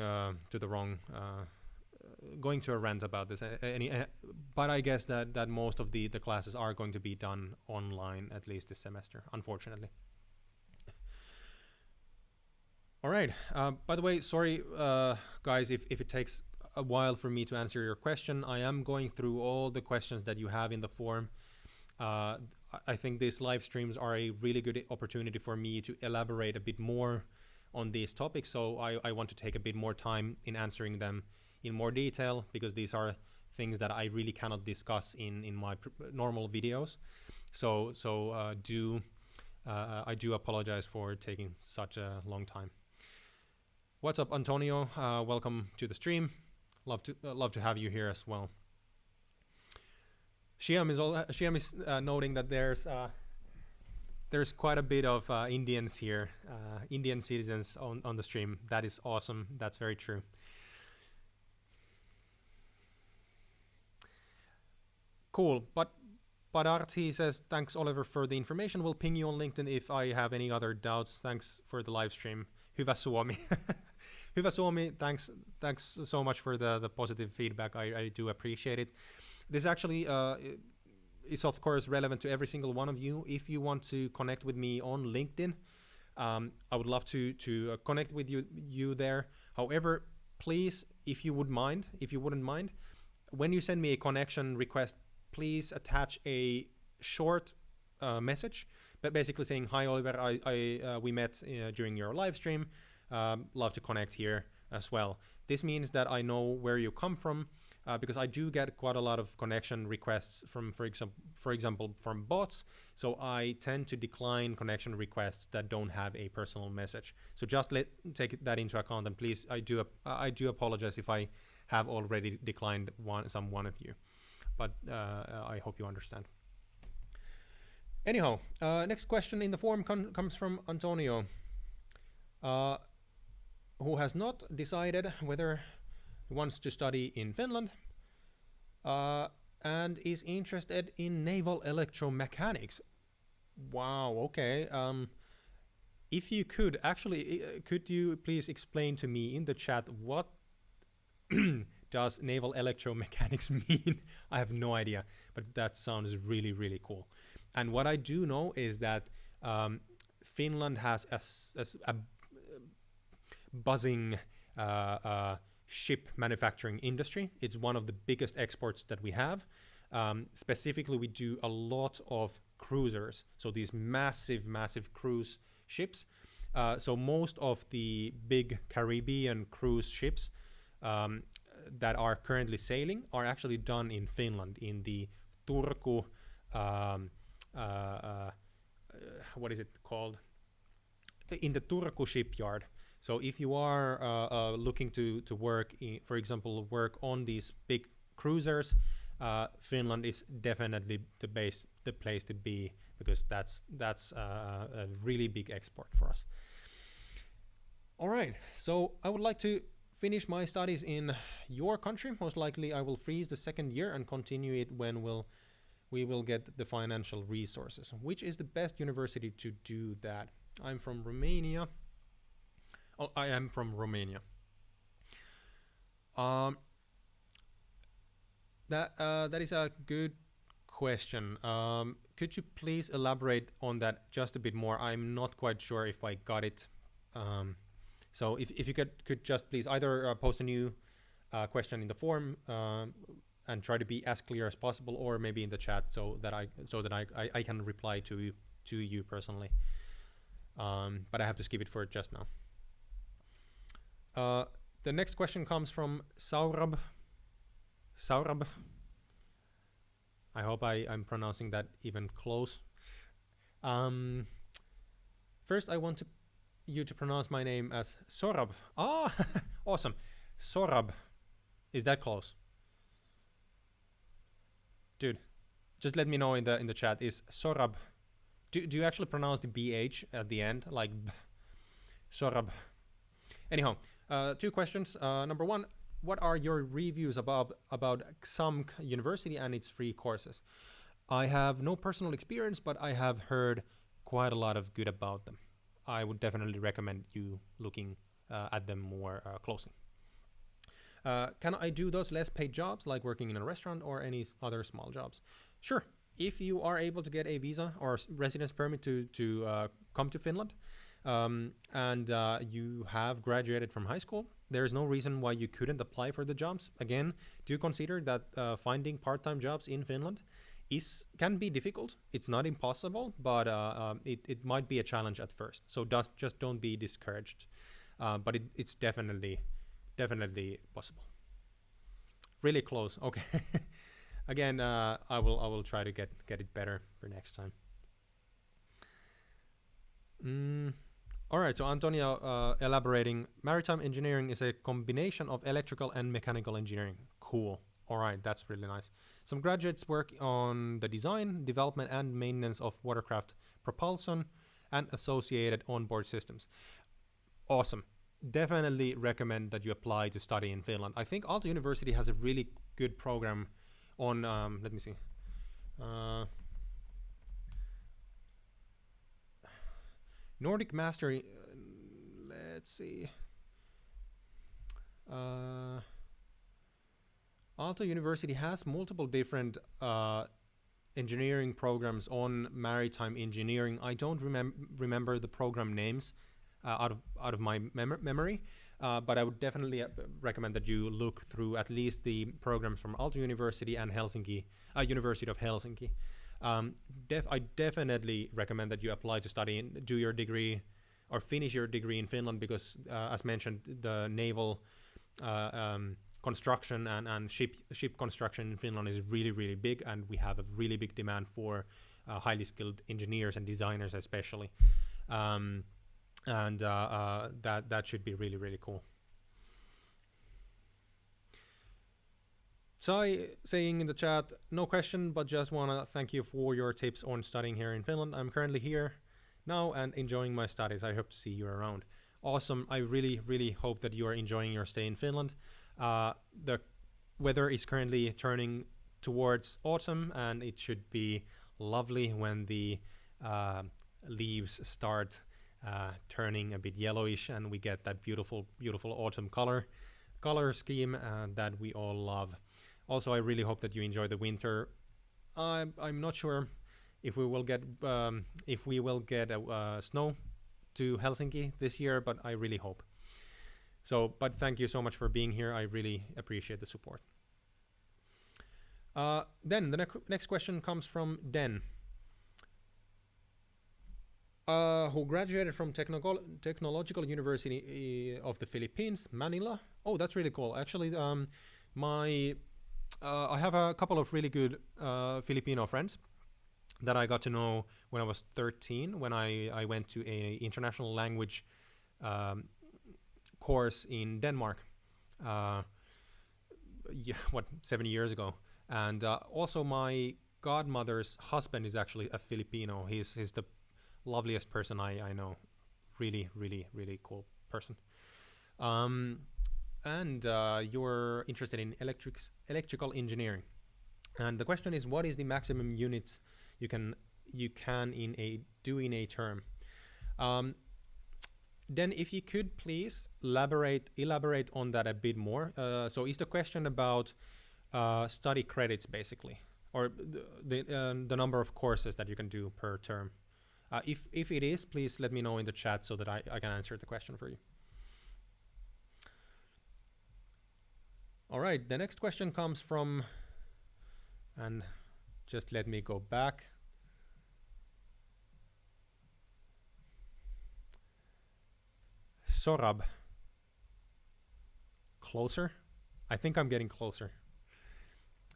to a rant about this, but I guess that most of the classes are going to be done online, at least this semester, unfortunately. All right. By the way, sorry, guys, if it takes a while for me to answer your question. I am going through all the questions that you have in the form. I think these live streams are a really good opportunity for me to elaborate a bit more on these topics. So I want to take a bit more time in answering them in more detail, because these are things that I really cannot discuss in my normal videos. So I do apologize for taking such a long time. What's up, Antonio? Welcome to the stream. Love to have you here as well. Shiam is noting that there's quite a bit of Indians here, Indian citizens on the stream. That is awesome. That's very true. Cool. But Arti says, thanks, Oliver, for the information. We'll ping you on LinkedIn if I have any other doubts. Thanks for the live stream. Hyvä Suomi. Hyvä Suomi, thanks so much for the positive feedback. I do appreciate it. This actually is, of course, relevant to every single one of you. If you want to connect with me on LinkedIn, I would love to connect with you there. However, please, if you wouldn't mind, when you send me a connection request, please attach a short message, but basically saying, hi, Oliver, we met during your live stream. Love to connect here as well. This means that I know where you come from, because I do get quite a lot of connection requests from, for example, from bots. So I tend to decline connection requests that don't have a personal message. So just take that into account, and please, I do apologize if I have already declined one of you, but I hope you understand. Anyhow, next question in the form comes from Antonio, who has not decided whether he wants to study in Finland, and is interested in naval electromechanics. Wow, okay. If you could you please explain to me in the chat what does naval electromechanics mean? I have no idea, but that sounds really, really cool. And what I do know is that Finland has a buzzing ship manufacturing industry. It's one of the biggest exports that we have. Specifically, we do a lot of cruisers, so these massive cruise ships. So most of the big Caribbean cruise ships that are currently sailing are actually done in Finland, in the Turku, what is it called? In the Turku shipyard. So if you are looking to work, for example, work on these big cruisers, Finland is definitely the place to be, because that's a really big export for us. All right, so I would like to finish my studies in your country. Most likely I will freeze the second year and continue it when we will get the financial resources. Which is the best university to do that? I'm from Romania. Oh, I am from Romania. That is a good question. Could you please elaborate on that just a bit more? I'm not quite sure if I got it. So if you could just please either post a new question in the forum and try to be as clear as possible, or maybe in the chat so that I can reply to you personally. But I have to skip it for just now. The next question comes from Saurabh. I hope I'm pronouncing that even close. First, I want you to pronounce my name as Sorab. Ah, awesome. Sorab. Is that close? Dude, just let me know in the chat. Is Sorab? Do you actually pronounce the BH at the end, like Sorab? Anyhow, two questions. Number one, what are your reviews about Xamk University and its free courses? I have no personal experience, but I have heard quite a lot of good about them. I would definitely recommend you looking at them more closely. Can I do those less paid jobs, like working in a restaurant or any other small jobs? Sure. If you are able to get a visa or residence permit to come to Finland, and you have graduated from high school, there is no reason why you couldn't apply for the jobs. Again, do consider that finding part-time jobs in Finland can be difficult. It's not impossible, but it might be a challenge at first. So just don't be discouraged. But it's definitely possible. Really close. Okay. Again, I will try to get it better for next time. All right. So Antonio elaborating, maritime engineering is a combination of electrical and mechanical engineering. Cool. All right, that's really nice. Some graduates work on the design, development, and maintenance of watercraft propulsion and associated onboard systems. Awesome. Definitely recommend that you apply to study in Finland. I think Aalto University has a really good program on, let me see. Nordic Mastery, let's see. Aalto University has multiple different engineering programs on maritime engineering. I don't remember the program names out of my memory, but I would definitely recommend that you look through at least the programs from Aalto University and University of Helsinki. I definitely recommend that you apply to study and do your degree or finish your degree in Finland because, as mentioned, the naval construction and ship construction in Finland is really, really big, and we have a really big demand for highly skilled engineers and designers especially. That should be really, really cool. Sai saying in the chat, no question, but just want to thank you for your tips on studying here in Finland. I'm currently here now and enjoying my studies. I hope to see you around. Awesome. I really, really hope that you are enjoying your stay in Finland. The weather is currently turning towards autumn, and it should be lovely when the leaves start turning a bit yellowish and we get that beautiful, beautiful autumn color scheme that we all love. Also, I really hope that you enjoy the winter. I'm not sure if we will get snow to Helsinki this year, but I really hope. So, but thank you so much for being here. I really appreciate the support. Then the next question comes from Den, who graduated from Technological University of the Philippines, Manila. Oh, that's really cool. Actually, I have a couple of really good Filipino friends that I got to know when I was 13, when I went to a international language course in Denmark, 7 years ago. And also my godmother's husband is actually a Filipino. He's the loveliest person I know. Really, really, really cool person. And you're interested in electrical engineering. And the question is, what is the maximum units you can do in a term? Then if you could please elaborate on that a bit more. So is the question about study credits basically, or the number of courses that you can do per term? If it is, please let me know in the chat so that I can answer the question for you. All right, the next question comes from, and just let me go back. Sorab. Closer? I think I'm getting closer.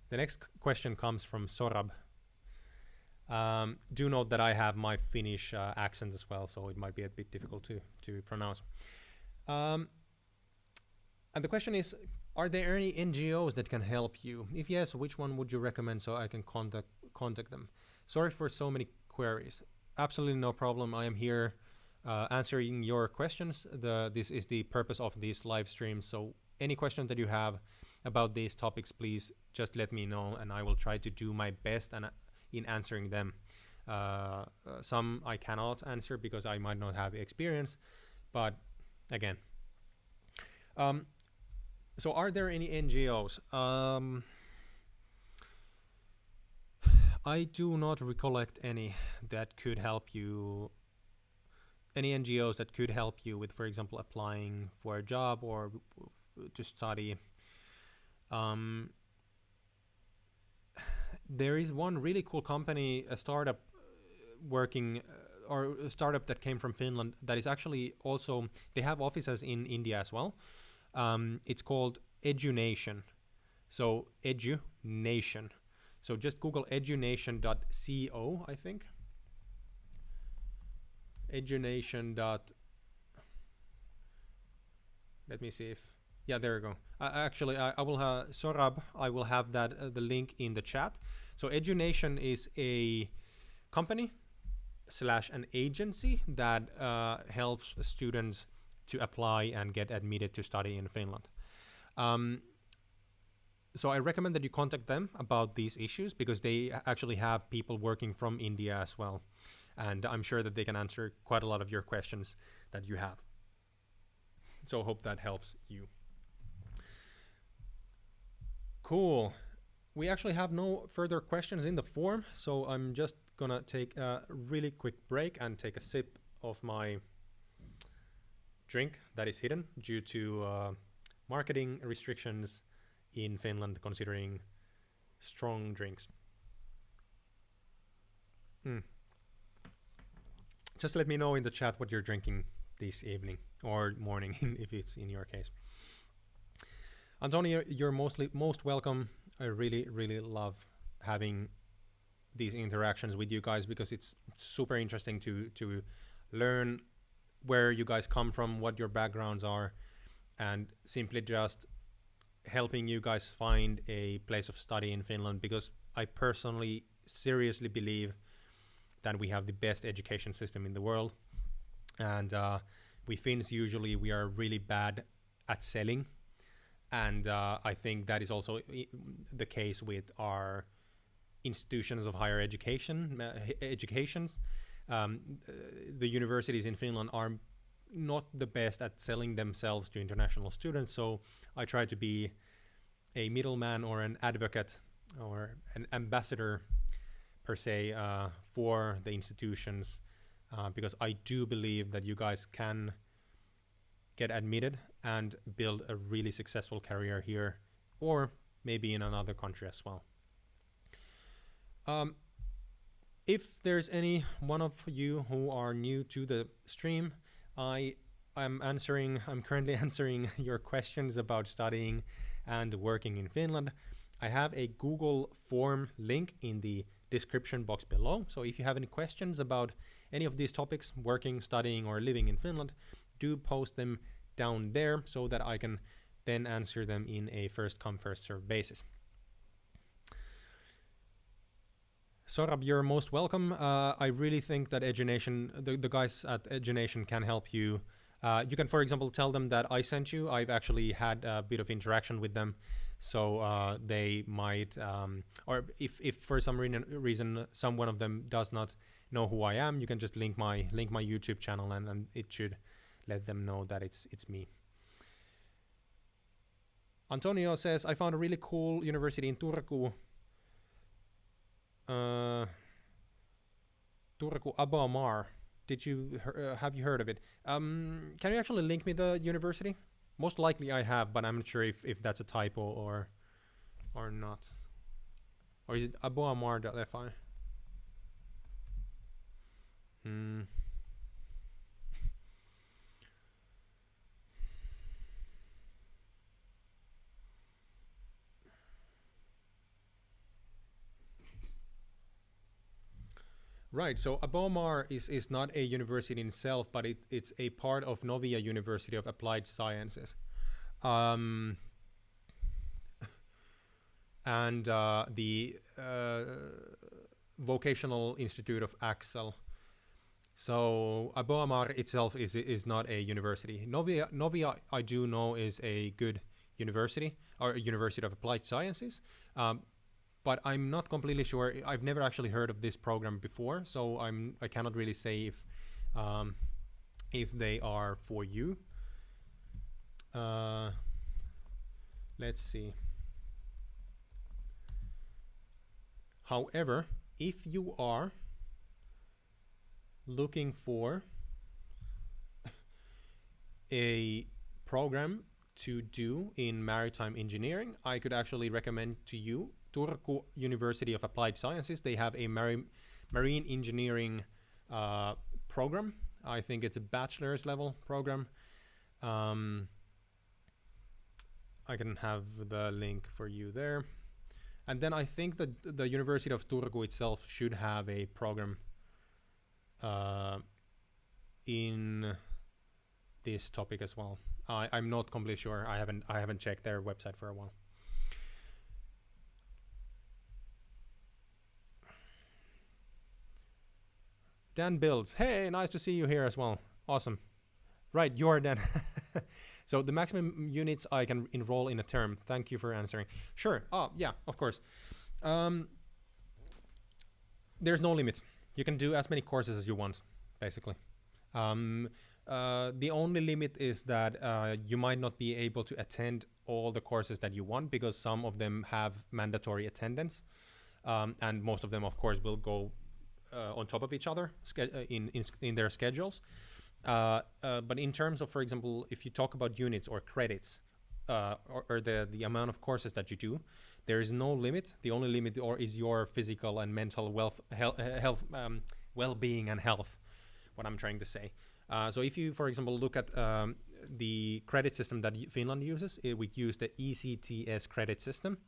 The next question comes from Sorab. Do note that I have my Finnish accent as well, so it might be a bit difficult to pronounce. And the question is, are there any NGOs that can help you? If yes, which one would you recommend so I can contact them? Sorry for so many queries. Absolutely no problem. I am here answering your questions. This is the purpose of these live streams. So any questions that you have about these topics, please just let me know, and I will try to do my best in answering them. Some I cannot answer because I might not have experience, but again. So are there any NGOs? I do not recollect any that could help you, any NGOs that could help you with, for example, applying for a job or to study. There is one really cool company, a startup or a startup that came from Finland that is actually also, they have offices in India as well. It's called EduNation. So EduNation. So just Google edunation.co, I think. Edunation. Let me see if Yeah, there you go. Actually, I will have Sorab. I will have that the link in the chat. So Edunation is a company slash an agency that helps students to apply and get admitted to study in Finland. So I recommend that you contact them about these issues because they actually have people working from India as well. And I'm sure that they can answer quite a lot of your questions that you have. So I hope that helps you. Cool. We actually have no further questions in the form, so I'm just gonna take a really quick break and take a sip of my drink that is hidden due to marketing restrictions in Finland considering strong drinks. Just let me know in the chat what you're drinking this evening or morning if it's in your case. Antonio, you're most welcome. I really love having these interactions with you guys because it's super interesting to learn where you guys come from, what your backgrounds are, and simply just helping you guys find a place of study in Finland, because I personally seriously believe that we have the best education system in the world, and we Finns usually we are really bad at selling, and I think that is also the case with our institutions of higher education. The universities in Finland are not the best at selling themselves to international students, so I try to be a middleman or an advocate or an ambassador per se for the institutions, because I do believe that you guys can get admitted and build a really successful career here, or maybe in another country as well. If there's any one of you who are new to the stream, I'm currently answering your questions about studying and working in Finland. I have a Google form link in the description box below. So if you have any questions about any of these topics, working, studying, or living in Finland, do post them down there so that I can then answer them in a first come, first serve basis. Sorab, you're most welcome. I really think that Edunation, the guys at Edunation can help you. You can, for example, tell them that I sent you. I've actually had a bit of interaction with them, so they might, or if for some reason some one of them does not know who I am, you can just link my YouTube channel, and it should let them know that it's me. Antonio says, I found a really cool university in Turku. Turku Abomar. Have you heard of it? Can you actually link me the university? Most likely I have, but I'm not sure if that's a typo or not. Or is it aboamar.fi? Right, so Abomar is not a university in itself, but it's a part of Novia University of Applied Sciences. And the Vocational Institute of Axel. So Abomar itself is not a university. Novia I do know is a good university, or a University of Applied Sciences. But I'm not completely sure. I've never actually heard of this program before, so I cannot really say if they are for you. Let's see. However, if you are looking for a program to do in maritime engineering, I could actually recommend to you Turku University of Applied Sciences. They have a marine engineering program. I think it's a bachelor's level program. I can have the link for you there. And then I think that the University of Turku itself should have a program in this topic as well. I'm not completely sure. I haven't checked their website for a while. Dan Builds. Hey, nice to see you here as well. Awesome. Right, you're Dan. So the maximum units I can enroll in a term. Thank you for answering. Sure. Oh, yeah, of course. There's no limit. You can do as many courses as you want, basically. The only limit is that you might not be able to attend all the courses that you want, because some of them have mandatory attendance, and most of them, of course, will go on top of each other in their schedules. But in terms of, for example, if you talk about units or credits, or the amount of courses that you do, there is no limit. The only limit is your physical and mental well-being and health, what I'm trying to say. So if you, for example, look at the credit system that Finland uses, we use the ECTS credit system.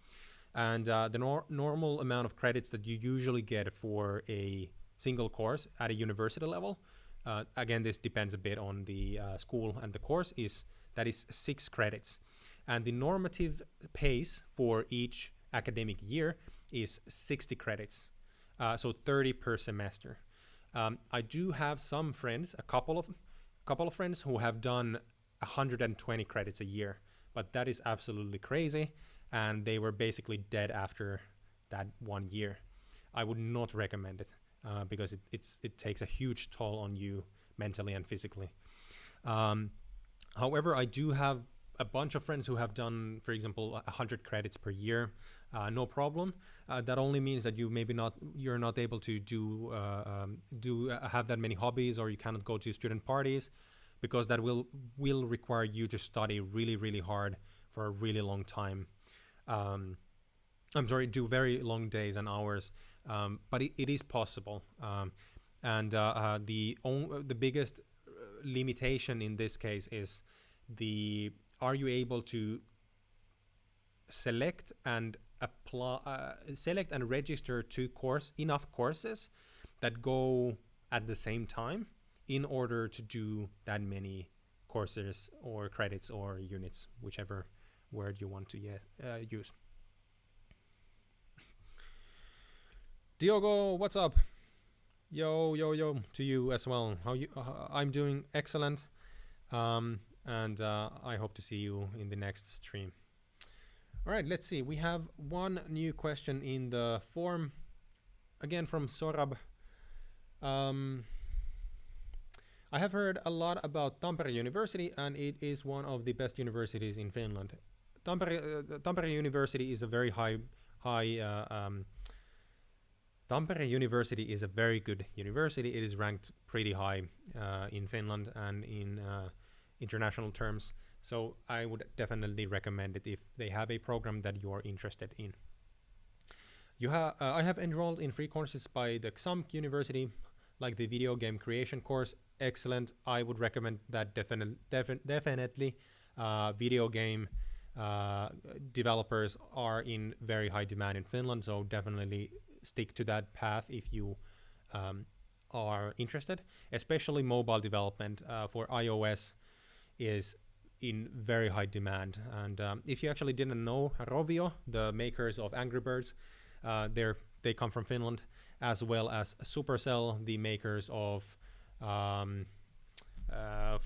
And the normal amount of credits that you usually get for a single course at a university level, again, this depends a bit on the school and the course, is 6 credits. And the normative pace for each academic year is 60 credits, so 30 per semester. I do have some friends, a couple of friends who have done 120 credits a year, but that is absolutely crazy, and they were basically dead after that 1 year. I would not recommend it because it takes a huge toll on you mentally and physically. However, I do have a bunch of friends who have done, for example, 100 credits per year, no problem. That only means that you're not able to have that many hobbies, or you cannot go to student parties, because that will require you to study really, really hard for a really long time. Do very long days and hours, but it is possible. And the biggest limitation in this case is are you able to select and register enough courses that go at the same time in order to do that many courses or credits or units, whichever word you want to use. Diogo, what's up? Yo to you as well. How you? I'm doing excellent, and I hope to see you in the next stream. All right, let's see. We have one new question in the form, again from Sorab. I have heard a lot about Tampere University, and it is one of the best universities in Finland. Tampere University is a very Tampere University is a very good university. It is ranked pretty high in Finland and in international terms. So I would definitely recommend it if they have a program that you are interested in. I have enrolled in free courses by the XAMK University, like the video game creation course. Excellent. I would recommend that definitely. Video game developers are in very high demand in Finland, so definitely stick to that path if you are interested. Especially mobile development for iOS is in very high demand. And if you actually didn't know, Rovio, the makers of Angry Birds, they come from Finland, as well as Supercell, the makers of, for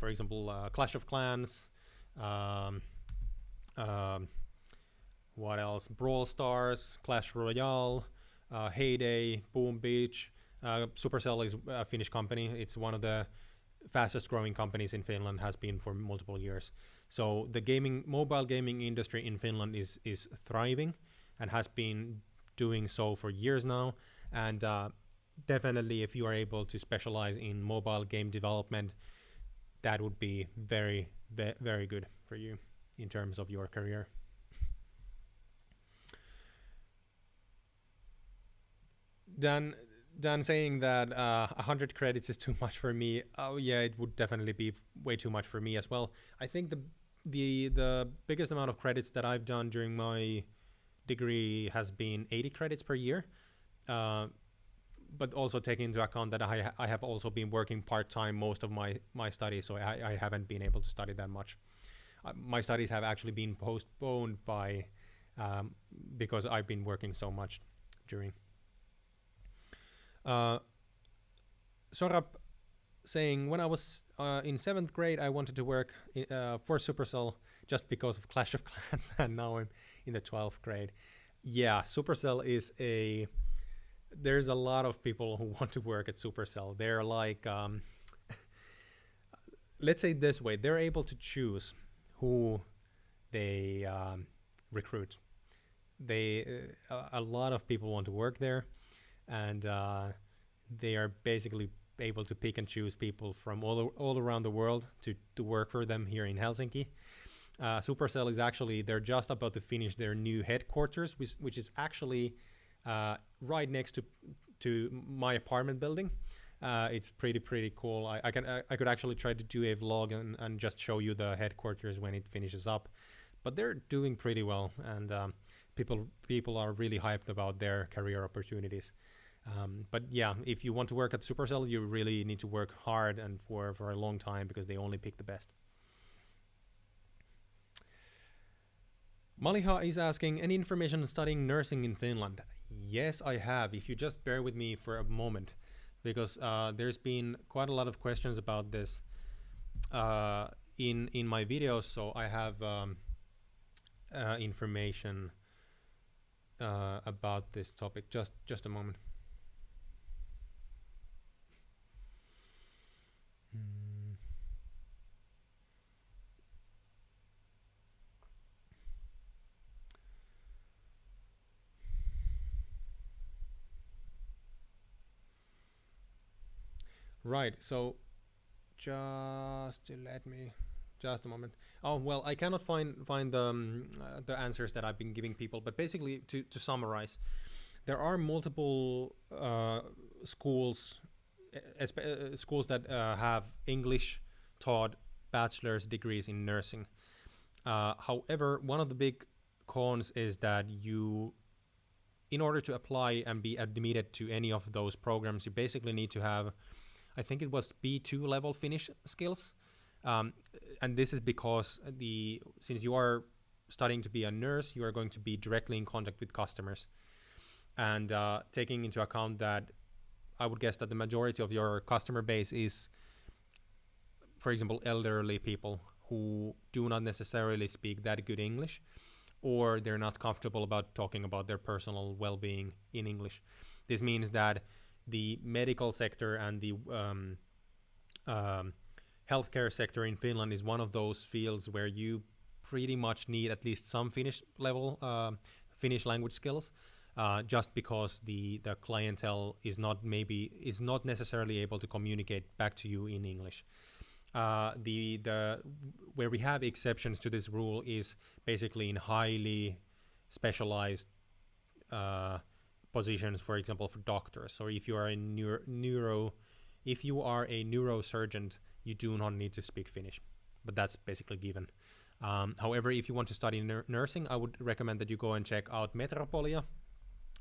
example, Clash of Clans, what else? Brawl Stars, Clash Royale, Heyday, Boom Beach. Supercell is a Finnish company. It's one of the fastest growing companies in Finland, has been for multiple years. So the mobile gaming industry in Finland is thriving and has been doing so for years now. And definitely, if you are able to specialize in mobile game development, that would be very, very good for you in terms of your career. Dan saying that 100 credits is too much for me. Oh yeah, it would definitely be way too much for me as well. I think the biggest amount of credits that I've done during my degree has been 80 credits per year. but also taking into account that I have also been working part-time most of my studies, so I haven't been able to study that much. My studies have actually been postponed by because I've been working so much during. Sorab saying, when I was in 7th grade, I wanted to work for Supercell just because of Clash of Clans, and now I'm in the 12th grade. Yeah, Supercell is there's a lot of people who want to work at Supercell. They're like, let's say it this way, they're able to choose who they recruit. A lot of people want to work there, and they are basically able to pick and choose people from all around the world to work for them here in Helsinki. Supercell is actually, they're just about to finish their new headquarters, which is actually right next to my apartment building. It's pretty cool. I could actually try to do a vlog and just show you the headquarters when it finishes up, but they're doing pretty well, and people are really hyped about their career opportunities. But yeah, if you want to work at Supercell, you really need to work hard and for a long time, because they only pick the best. Maliha is asking, any information on studying nursing in Finland? Yes, I have. If you just bear with me for a moment, because there's been quite a lot of questions about this in my videos, so I have information about this topic. Just a moment. Right, so just a moment. Oh, well, I cannot find the answers that I've been giving people, but basically, to summarize, there are multiple schools that have English taught bachelor's degrees in nursing. However, one of the big cons is that in order to apply and be admitted to any of those programs, you basically need to have, I think it was B2 level Finnish skills. And this is because since you are studying to be a nurse, you are going to be directly in contact with customers. And taking into account that, I would guess that the majority of your customer base is, for example, elderly people who do not necessarily speak that good English, or they're not comfortable about talking about their personal well-being in English. This means that the medical sector and the healthcare sector in Finland is one of those fields where you pretty much need at least some Finnish level Finnish language skills, just because the clientele is not necessarily able to communicate back to you in English. Where we have exceptions to this rule is basically in highly specialized positions, for example, for doctors. So if you are a neurosurgeon, you do not need to speak Finnish, but that's basically given. However, if you want to study nursing, I would recommend that you go and check out Metropolia.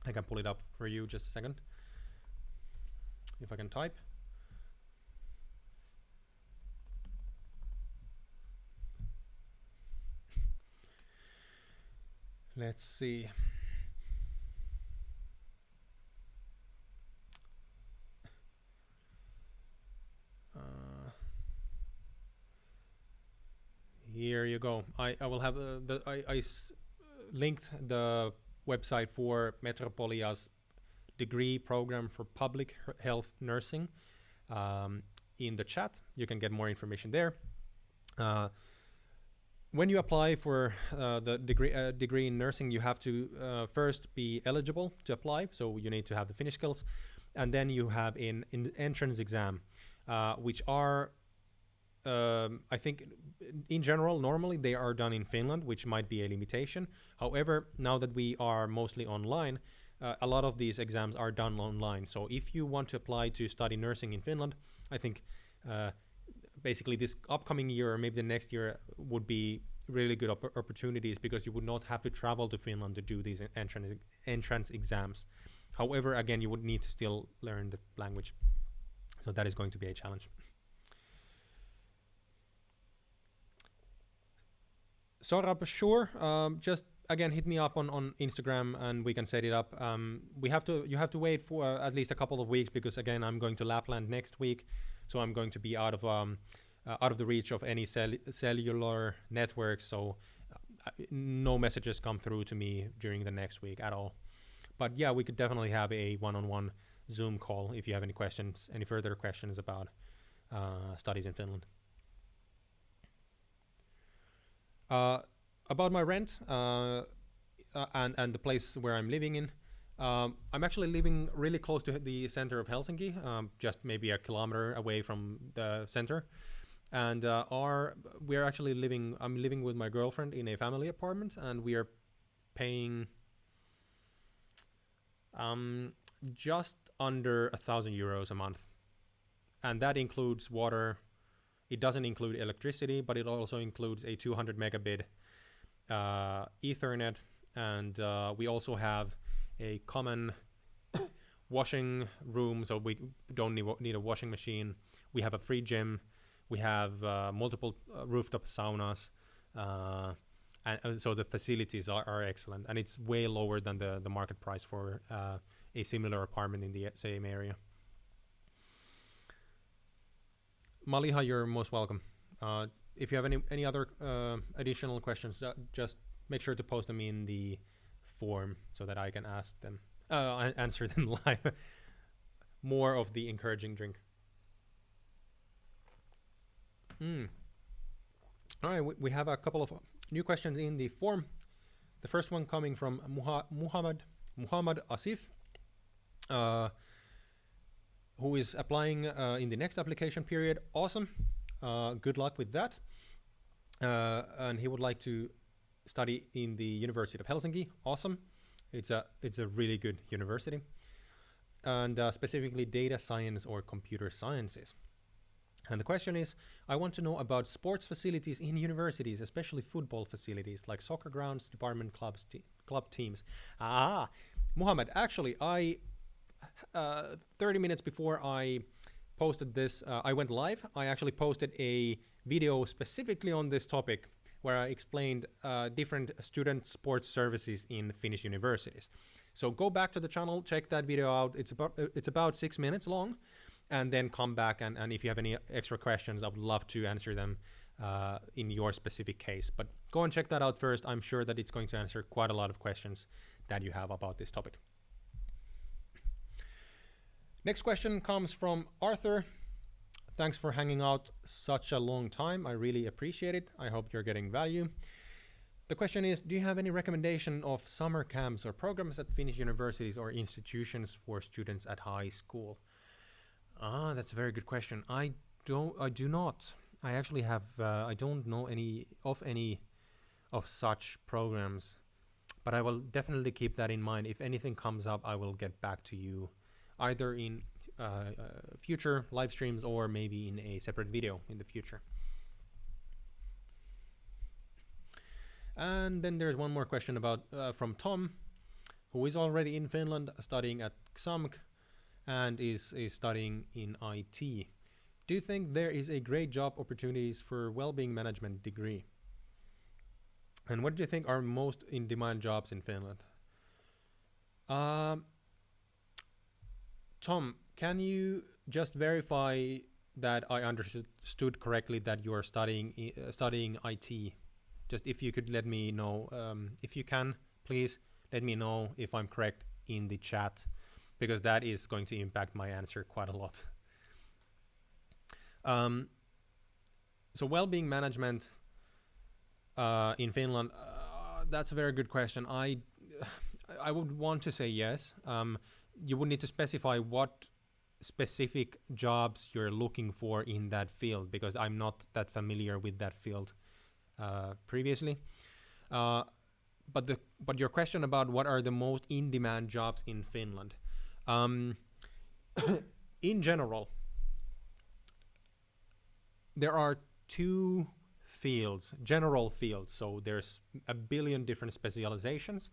I can pull it up for you just a second, if I can type. Let's see. Here you go. I will have linked the website for Metropolia's degree program for public health nursing in the chat. You can get more information there. When you apply for the degree in nursing, you have to first be eligible to apply, so you need to have the Finnish skills, and then you have an entrance exam, which are, I think, in general, normally they are done in Finland, which might be a limitation. However, now that we are mostly online, a lot of these exams are done online. So if you want to apply to study nursing in Finland, I think basically this upcoming year or maybe the next year would be really good opportunities, because you would not have to travel to Finland to do these entrance exams. However, again, you would need to still learn the language. So that is going to be a challenge. Sorab, sure. Just again, hit me up on Instagram and we can set it up. You have to wait for at least a couple of weeks because again, I'm going to Lapland next week, so I'm going to be out of the reach of any cellular network. So no messages come through to me during the next week at all. But yeah, we could definitely have a one-on-one Zoom call if you have any questions, any further questions about studies in Finland. About my rent and the place where I'm living in, I'm actually living really close to the center of Helsinki, just maybe a kilometer away from the center. And we're actually I'm living with my girlfriend in a family apartment, and we are paying just under 1,000 euros a month. And that includes water. It doesn't include electricity, but it also includes a 200 megabit Ethernet. And we also have a common washing room, so we don't need a washing machine. We have a free gym. We have multiple rooftop saunas. And so the facilities are excellent. And it's way lower than the market price for a similar apartment in the same area. Maliha, you're most welcome. If you have any other additional questions, just make sure to post them in the form so that I can answer them live. More of the encouraging drink. All right, we have a couple of new questions in the form. The first one coming from Muhammad Asif, who is applying in the next application period. Awesome. Good luck with that. And he would like to study in the University of Helsinki. Awesome. It's a really good university. And specifically data science or computer sciences. And the question is, I want to know about sports facilities in universities, especially football facilities like soccer grounds, department clubs, club teams. Muhammad, actually, 30 minutes before I posted this, I went live. I actually posted a video specifically on this topic where I explained different student sports services in Finnish universities. So go back to the channel, check that video out. It's about 6 minutes long. And then come back, and if you have any extra questions, I would love to answer them in your specific case. But go and check that out first. I'm sure that it's going to answer quite a lot of questions that you have about this topic. Next question comes from Arthur. Thanks for hanging out such a long time. I really appreciate it. I hope you're getting value. The question is, do you have any recommendation of summer camps or programs at Finnish universities or institutions for students at high school? That's a very good question. I do not. I actually have. I don't know any of such programs, but I will definitely keep that in mind. If anything comes up, I will get back to you, either in future live streams or maybe in a separate video in the future. And then there's one more question about from Tom, who is already in Finland studying at XAMK. And is studying in IT. Do you think there is a great job opportunities for well-being management degree? And what do you think are most in-demand jobs in Finland? Tom, can you just verify that I understood correctly that you are studying IT? Just if you could let me know, if you can, please let me know if I'm correct in the chat, because that is going to impact my answer quite a lot. So well-being management in Finland, that's a very good question. I would want to say yes. You would need to specify what specific jobs you're looking for in that field, because I'm not that familiar with that field previously. But your question about what are the most in-demand jobs in Finland, in general, there are two general fields. So there's a billion different specializations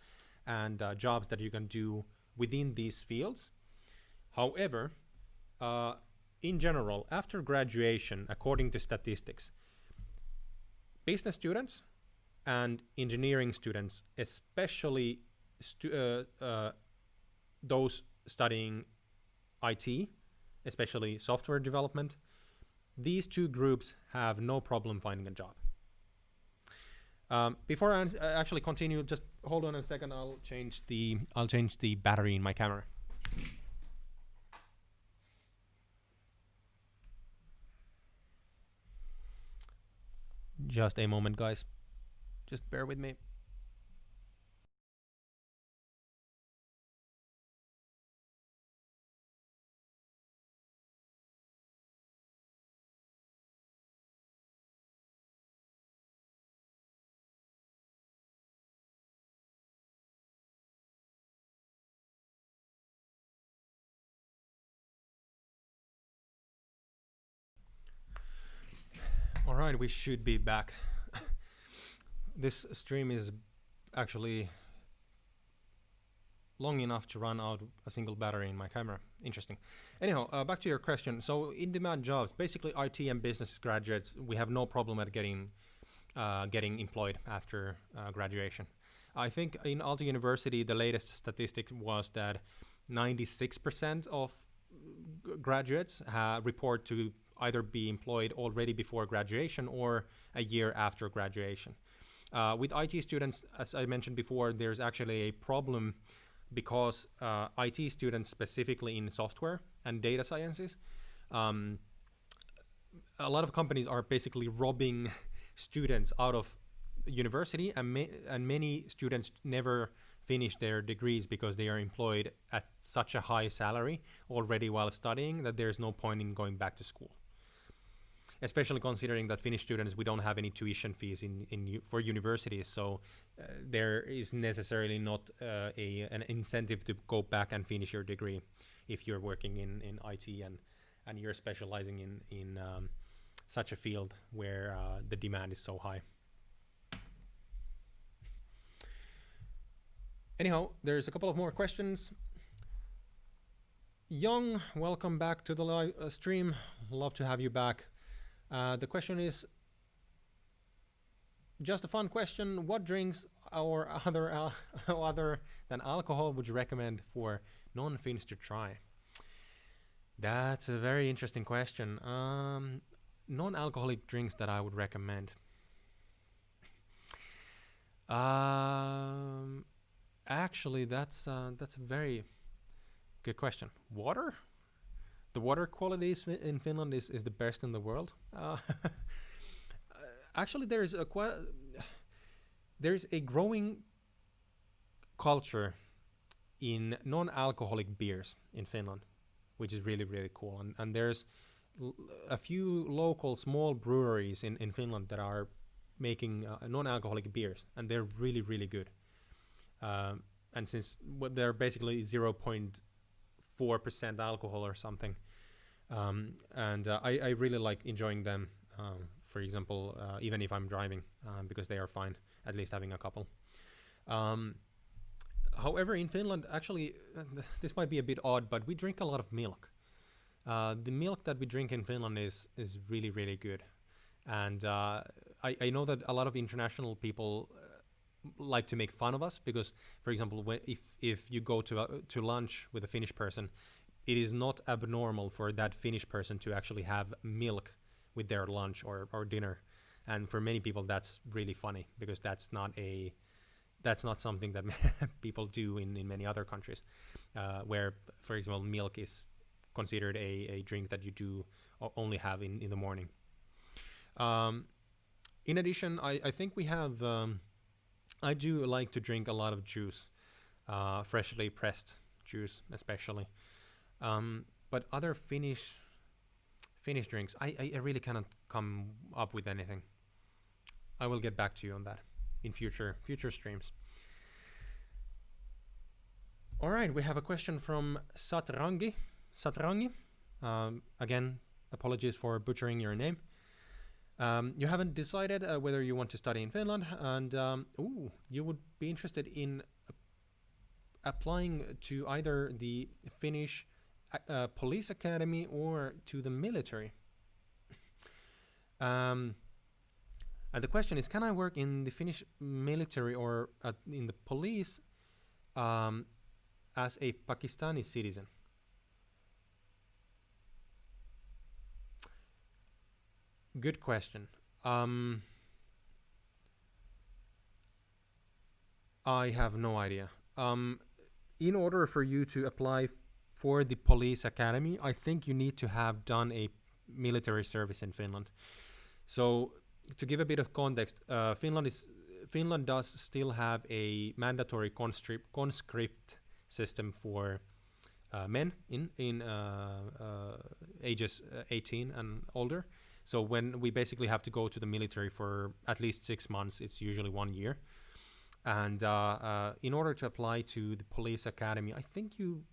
and jobs that you can do within these fields. However, in general, after graduation, according to statistics, business students and engineering students, especially those studying IT, especially software development, these two groups have no problem finding a job. Before I actually continue, just hold on a second. I'll change the battery in my camera. Just a moment, guys. Just bear with me. All right, we should be back. This stream is actually long enough to run out a single battery in my camera. Interesting. Anyhow, back to your question. So in-demand jobs, basically IT and business graduates, we have no problem at getting employed after graduation. I think in Aalto University, the latest statistic was that 96% of graduates report to either be employed already before graduation or a year after graduation. With IT students, as I mentioned before, there's actually a problem because IT students, specifically in software and data sciences, a lot of companies are basically robbing students out of university, and many students never finish their degrees because they are employed at such a high salary already while studying that there's no point in going back to school. Especially considering that Finnish students, we don't have any tuition fees for universities, so there is necessarily not an incentive to go back and finish your degree if you're working in IT and you're specializing in such a field where the demand is so high. Anyhow, there's a couple of more questions. Young, welcome back to the live stream. Love to have you back. The question is just a fun question. What drinks or other than alcohol would you recommend for non-Finns to try? That's a very interesting question. Non-alcoholic drinks that I would recommend. Actually, that's a very good question. Water? The water quality in Finland is the best in the world. Actually, there's a growing culture in non-alcoholic beers in Finland, which is really, really cool. And there's a few local small breweries in Finland that are making non-alcoholic beers, and they're really, really good. And since they're basically 0.4% alcohol or something, I really like enjoying them. For example, even if I'm driving, because they are fine, at least having a couple. However, in Finland, actually, this might be a bit odd, but we drink a lot of milk. The milk that we drink in Finland is really, really good. And I know that a lot of international people like to make fun of us because, for example, if you go to lunch with a Finnish person, it is not abnormal for that Finnish person to actually have milk with their lunch or dinner. And for many people, that's really funny because that's not something that people do in many other countries, where, for example, milk is considered a drink that you do only have in the morning. In addition, I think we have, I do like to drink a lot of juice, freshly pressed juice especially. But other Finnish drinks, I really cannot come up with anything. I will get back to you on that in future streams. All right, we have a question from Satrangi. Again, apologies for butchering your name. You haven't decided whether you want to study in Finland, and you would be interested in applying to either the Finnish police academy or to the military. And the question is, can I work in the Finnish military or in the police as a Pakistani citizen? Good question. I have no idea. In order for you to apply for the police academy, I think you need to have done a military service in Finland. So to give a bit of context, Finland does still have a mandatory conscript system for men in ages 18 and older. So when we basically have to go to the military for at least 6 months, it's usually 1 year. And in order to apply to the police academy, I think you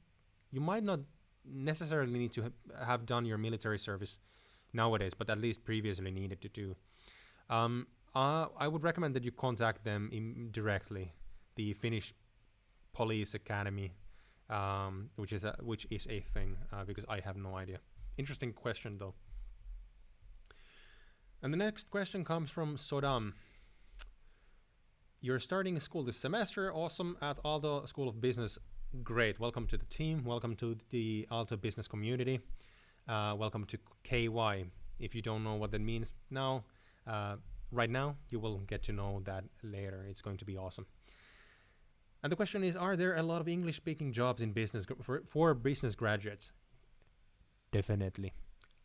might not necessarily need to have done your military service nowadays, but at least previously needed to do. I would recommend that you contact them directly, the Finnish Police Academy, which is a thing, because I have no idea. Interesting question though. And the next question comes from Sodam. You're starting school this semester. Awesome. At Aalto School of Business. Great. Welcome to the team. Welcome to the Aalto business community. Welcome to KY. If you don't know what that means now, right now, you will get to know that later. It's going to be awesome. And the question is, are there a lot of English-speaking jobs in business for business graduates? Definitely.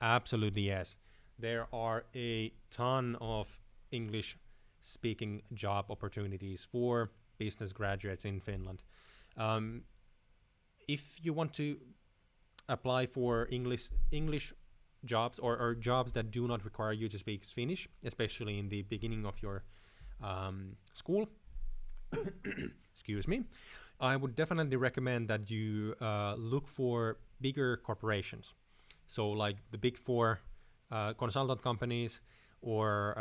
Absolutely, yes. There are a ton of English-speaking job opportunities for business graduates in Finland. If you want to apply for English jobs or jobs that do not require you to speak Finnish, especially in the beginning of your school, excuse me, I would definitely recommend that you look for bigger corporations. So like the big four consultant companies, or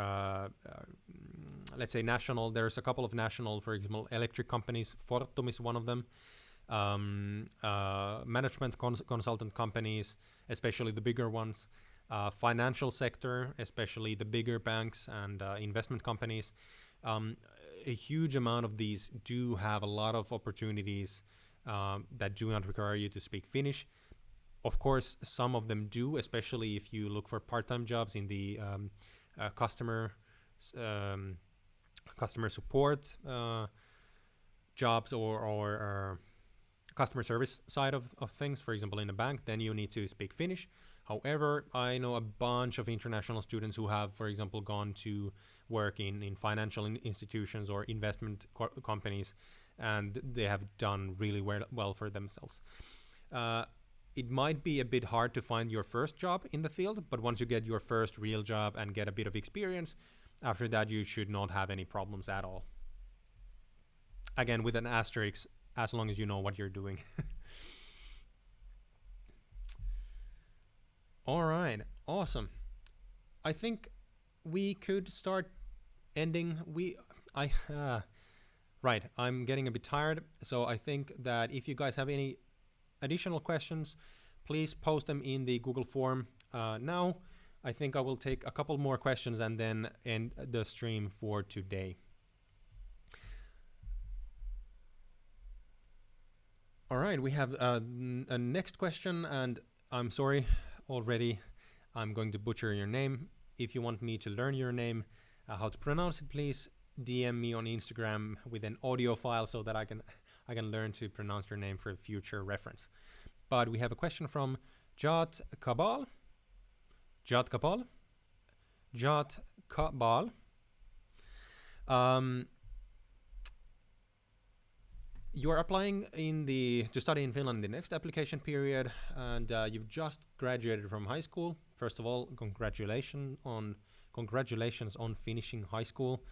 let's say national. There's a couple of national, for example, electric companies. Fortum is one of them. Management consultant companies, especially the bigger ones. Financial sector, especially the bigger banks and investment companies. A huge amount of these do have a lot of opportunities that do not require you to speak Finnish. Of course, some of them do, especially if you look for part-time jobs in the customer support jobs or customer service side of things. For example, in a bank, then you need to speak Finnish. However, I know a bunch of international students who have, for example, gone to work in financial institutions or investment companies, and they have done really well for themselves. It might be a bit hard to find your first job in the field, but once you get your first real job and get a bit of experience, after that you should not have any problems at all. Again, with an asterisk, as long as you know what you're doing. All right, awesome. I think we could start ending. Right, I'm getting a bit tired, so I think that if you guys have any additional questions, please post them in the Google form now. I think I will take a couple more questions and then end the stream for today. All right, we have a next question, and I'm sorry already, I'm going to butcher your name. If you want me to learn your name, how to pronounce it, please DM me on Instagram with an audio file so that I can learn to pronounce your name for future reference. But we have a question from Jat Kabal. You are applying to study in Finland in the next application period, and you've just graduated from high school. First of all, congratulations on finishing high school.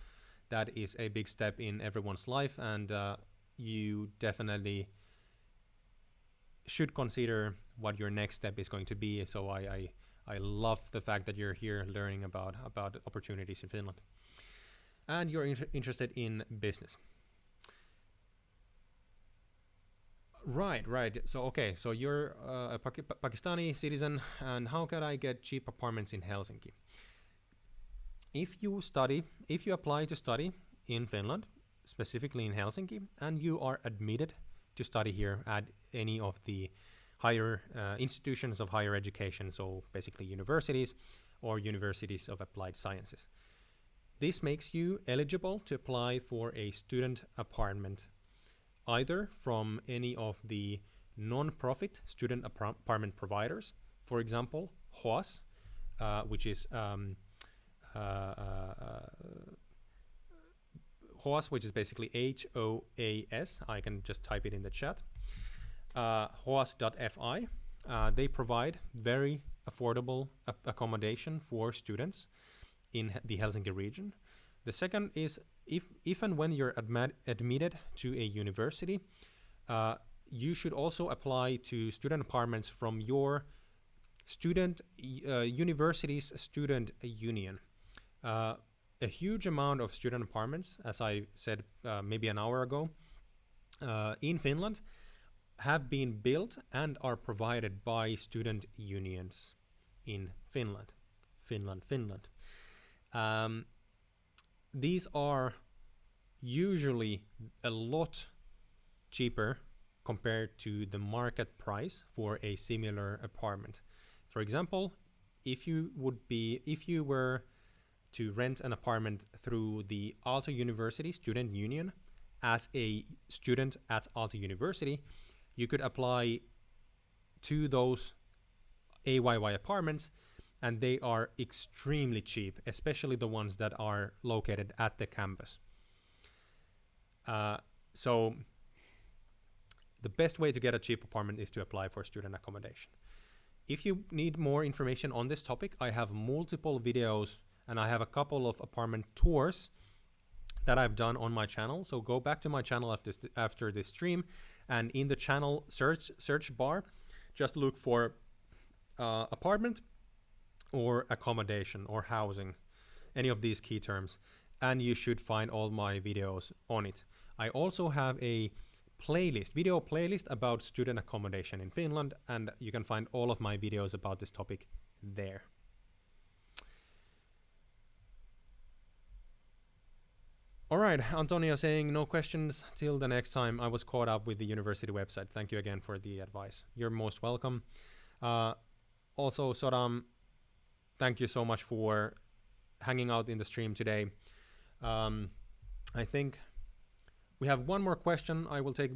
That is a big step in everyone's life, and you definitely should consider what your next step is going to be. So I love the fact that you're here learning about opportunities in Finland, and you're interested in business. Right. So okay, so you're a Pakistani citizen, and how can I get cheap apartments in Helsinki? If you apply to study in Finland, specifically in Helsinki, and you are admitted to study here at any of the higher institutions of higher education, so basically universities or universities of applied sciences. This makes you eligible to apply for a student apartment, either from any of the non-profit student apartment providers, for example, HOAS, which is HOAS, which is basically HOAS. I can just type it in the chat. HOAS.fi. They provide very affordable accommodation for students in the Helsinki region. The second is if and when you're admitted to a university, you should also apply to student apartments from your university's student union. A huge amount of student apartments, as I said maybe an hour ago, in Finland have been built and are provided by student unions in Finland. These are usually a lot cheaper compared to the market price for a similar apartment. For example, if you were to rent an apartment through the Aalto University student union as a student at Aalto University, you could apply to those AYY apartments, and they are extremely cheap, especially the ones that are located at the campus. So the best way to get a cheap apartment is to apply for student accommodation. If you need more information on this topic, I have multiple videos and I have a couple of apartment tours that I've done on my channel. So go back to my channel after this stream, and in the channel search bar, just look for apartment or accommodation or housing, any of these key terms, and you should find all my videos on it. I also have a video playlist about student accommodation in Finland, and you can find all of my videos about this topic there. All right, Antonio saying no questions till the next time. I was caught up with the university website. Thank you again for the advice. You're most welcome. Also, Sodam, thank you so much for hanging out in the stream today. I think we have one more question. I will take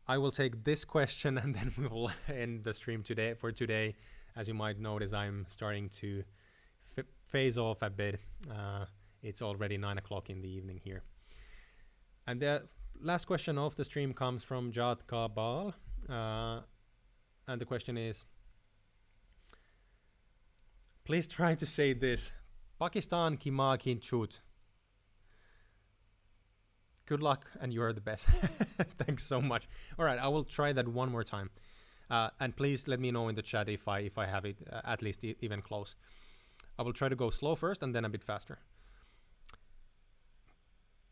I will take this question and then we will end the stream for today. As you might notice, I'm starting to phase off a bit. It's already 9 o'clock in the evening here. And the last question of the stream comes from Jad Kabal. And the question is, please try to say this. Pakistan ki maa ki chut. Good luck, and you are the best. Thanks so much. All right, I will try that one more time. And please let me know in the chat if I have it at least even close. I will try to go slow first and then a bit faster.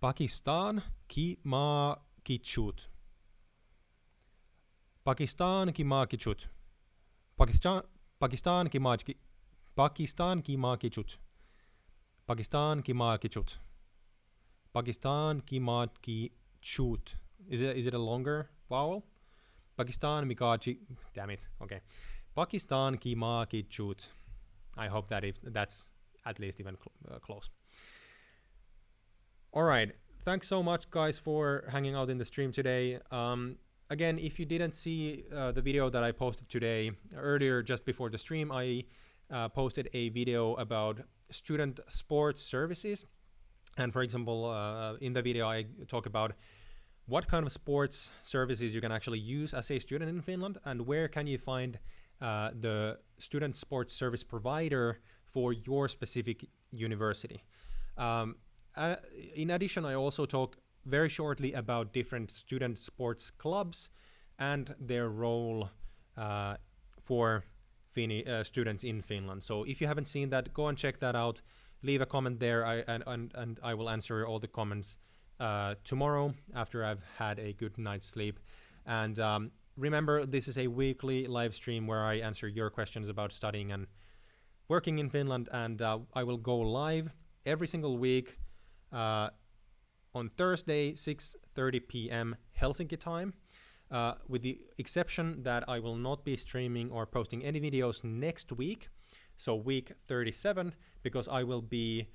Pakistan ki maa ki chut. Pakistan ki maa ki chut. Pakistan ki maa ki Pakistan ki maa ki chut. Pakistan ki maa ki chut. Pakistan ki maa ki chut. Is it a longer vowel? Pakistan mi ka chi. Damn it. Okay. Pakistan ki maa ki chut. I hope that that's at least even close. All right. Thanks so much, guys, for hanging out in the stream today. Again, if you didn't see the video that I posted today, earlier just before the stream, I posted a video about student sports services. And for example, in the video, I talk about what kind of sports services you can actually use as a student in Finland, and where can you find the student sports service provider for your specific university. In addition, I also talk very shortly about different student sports clubs and their role for students in Finland. So if you haven't seen that, go and check that out. Leave a comment there, and I will answer all the comments tomorrow after I've had a good night's sleep. And remember, this is a weekly live stream where I answer your questions about studying and working in Finland, and I will go live every single week on Thursday, 6:30 p.m. Helsinki time, with the exception that I will not be streaming or posting any videos next week, so week 37, because I will be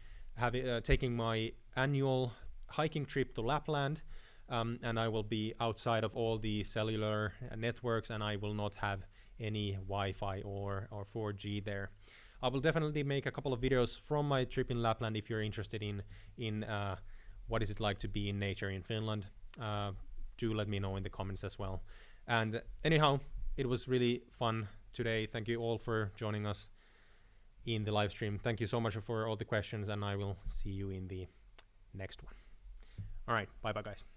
taking my annual hiking trip to Lapland, and I will be outside of all the cellular networks, and I will not have any Wi-Fi or 4G there. I will definitely make a couple of videos from my trip in Lapland if you're interested in what is it like to be in nature in Finland. Do let me know in the comments as well. And anyhow, it was really fun today. Thank you all for joining us in the live stream. Thank you so much for all the questions, and I will see you in the next one. All right, bye-bye, guys.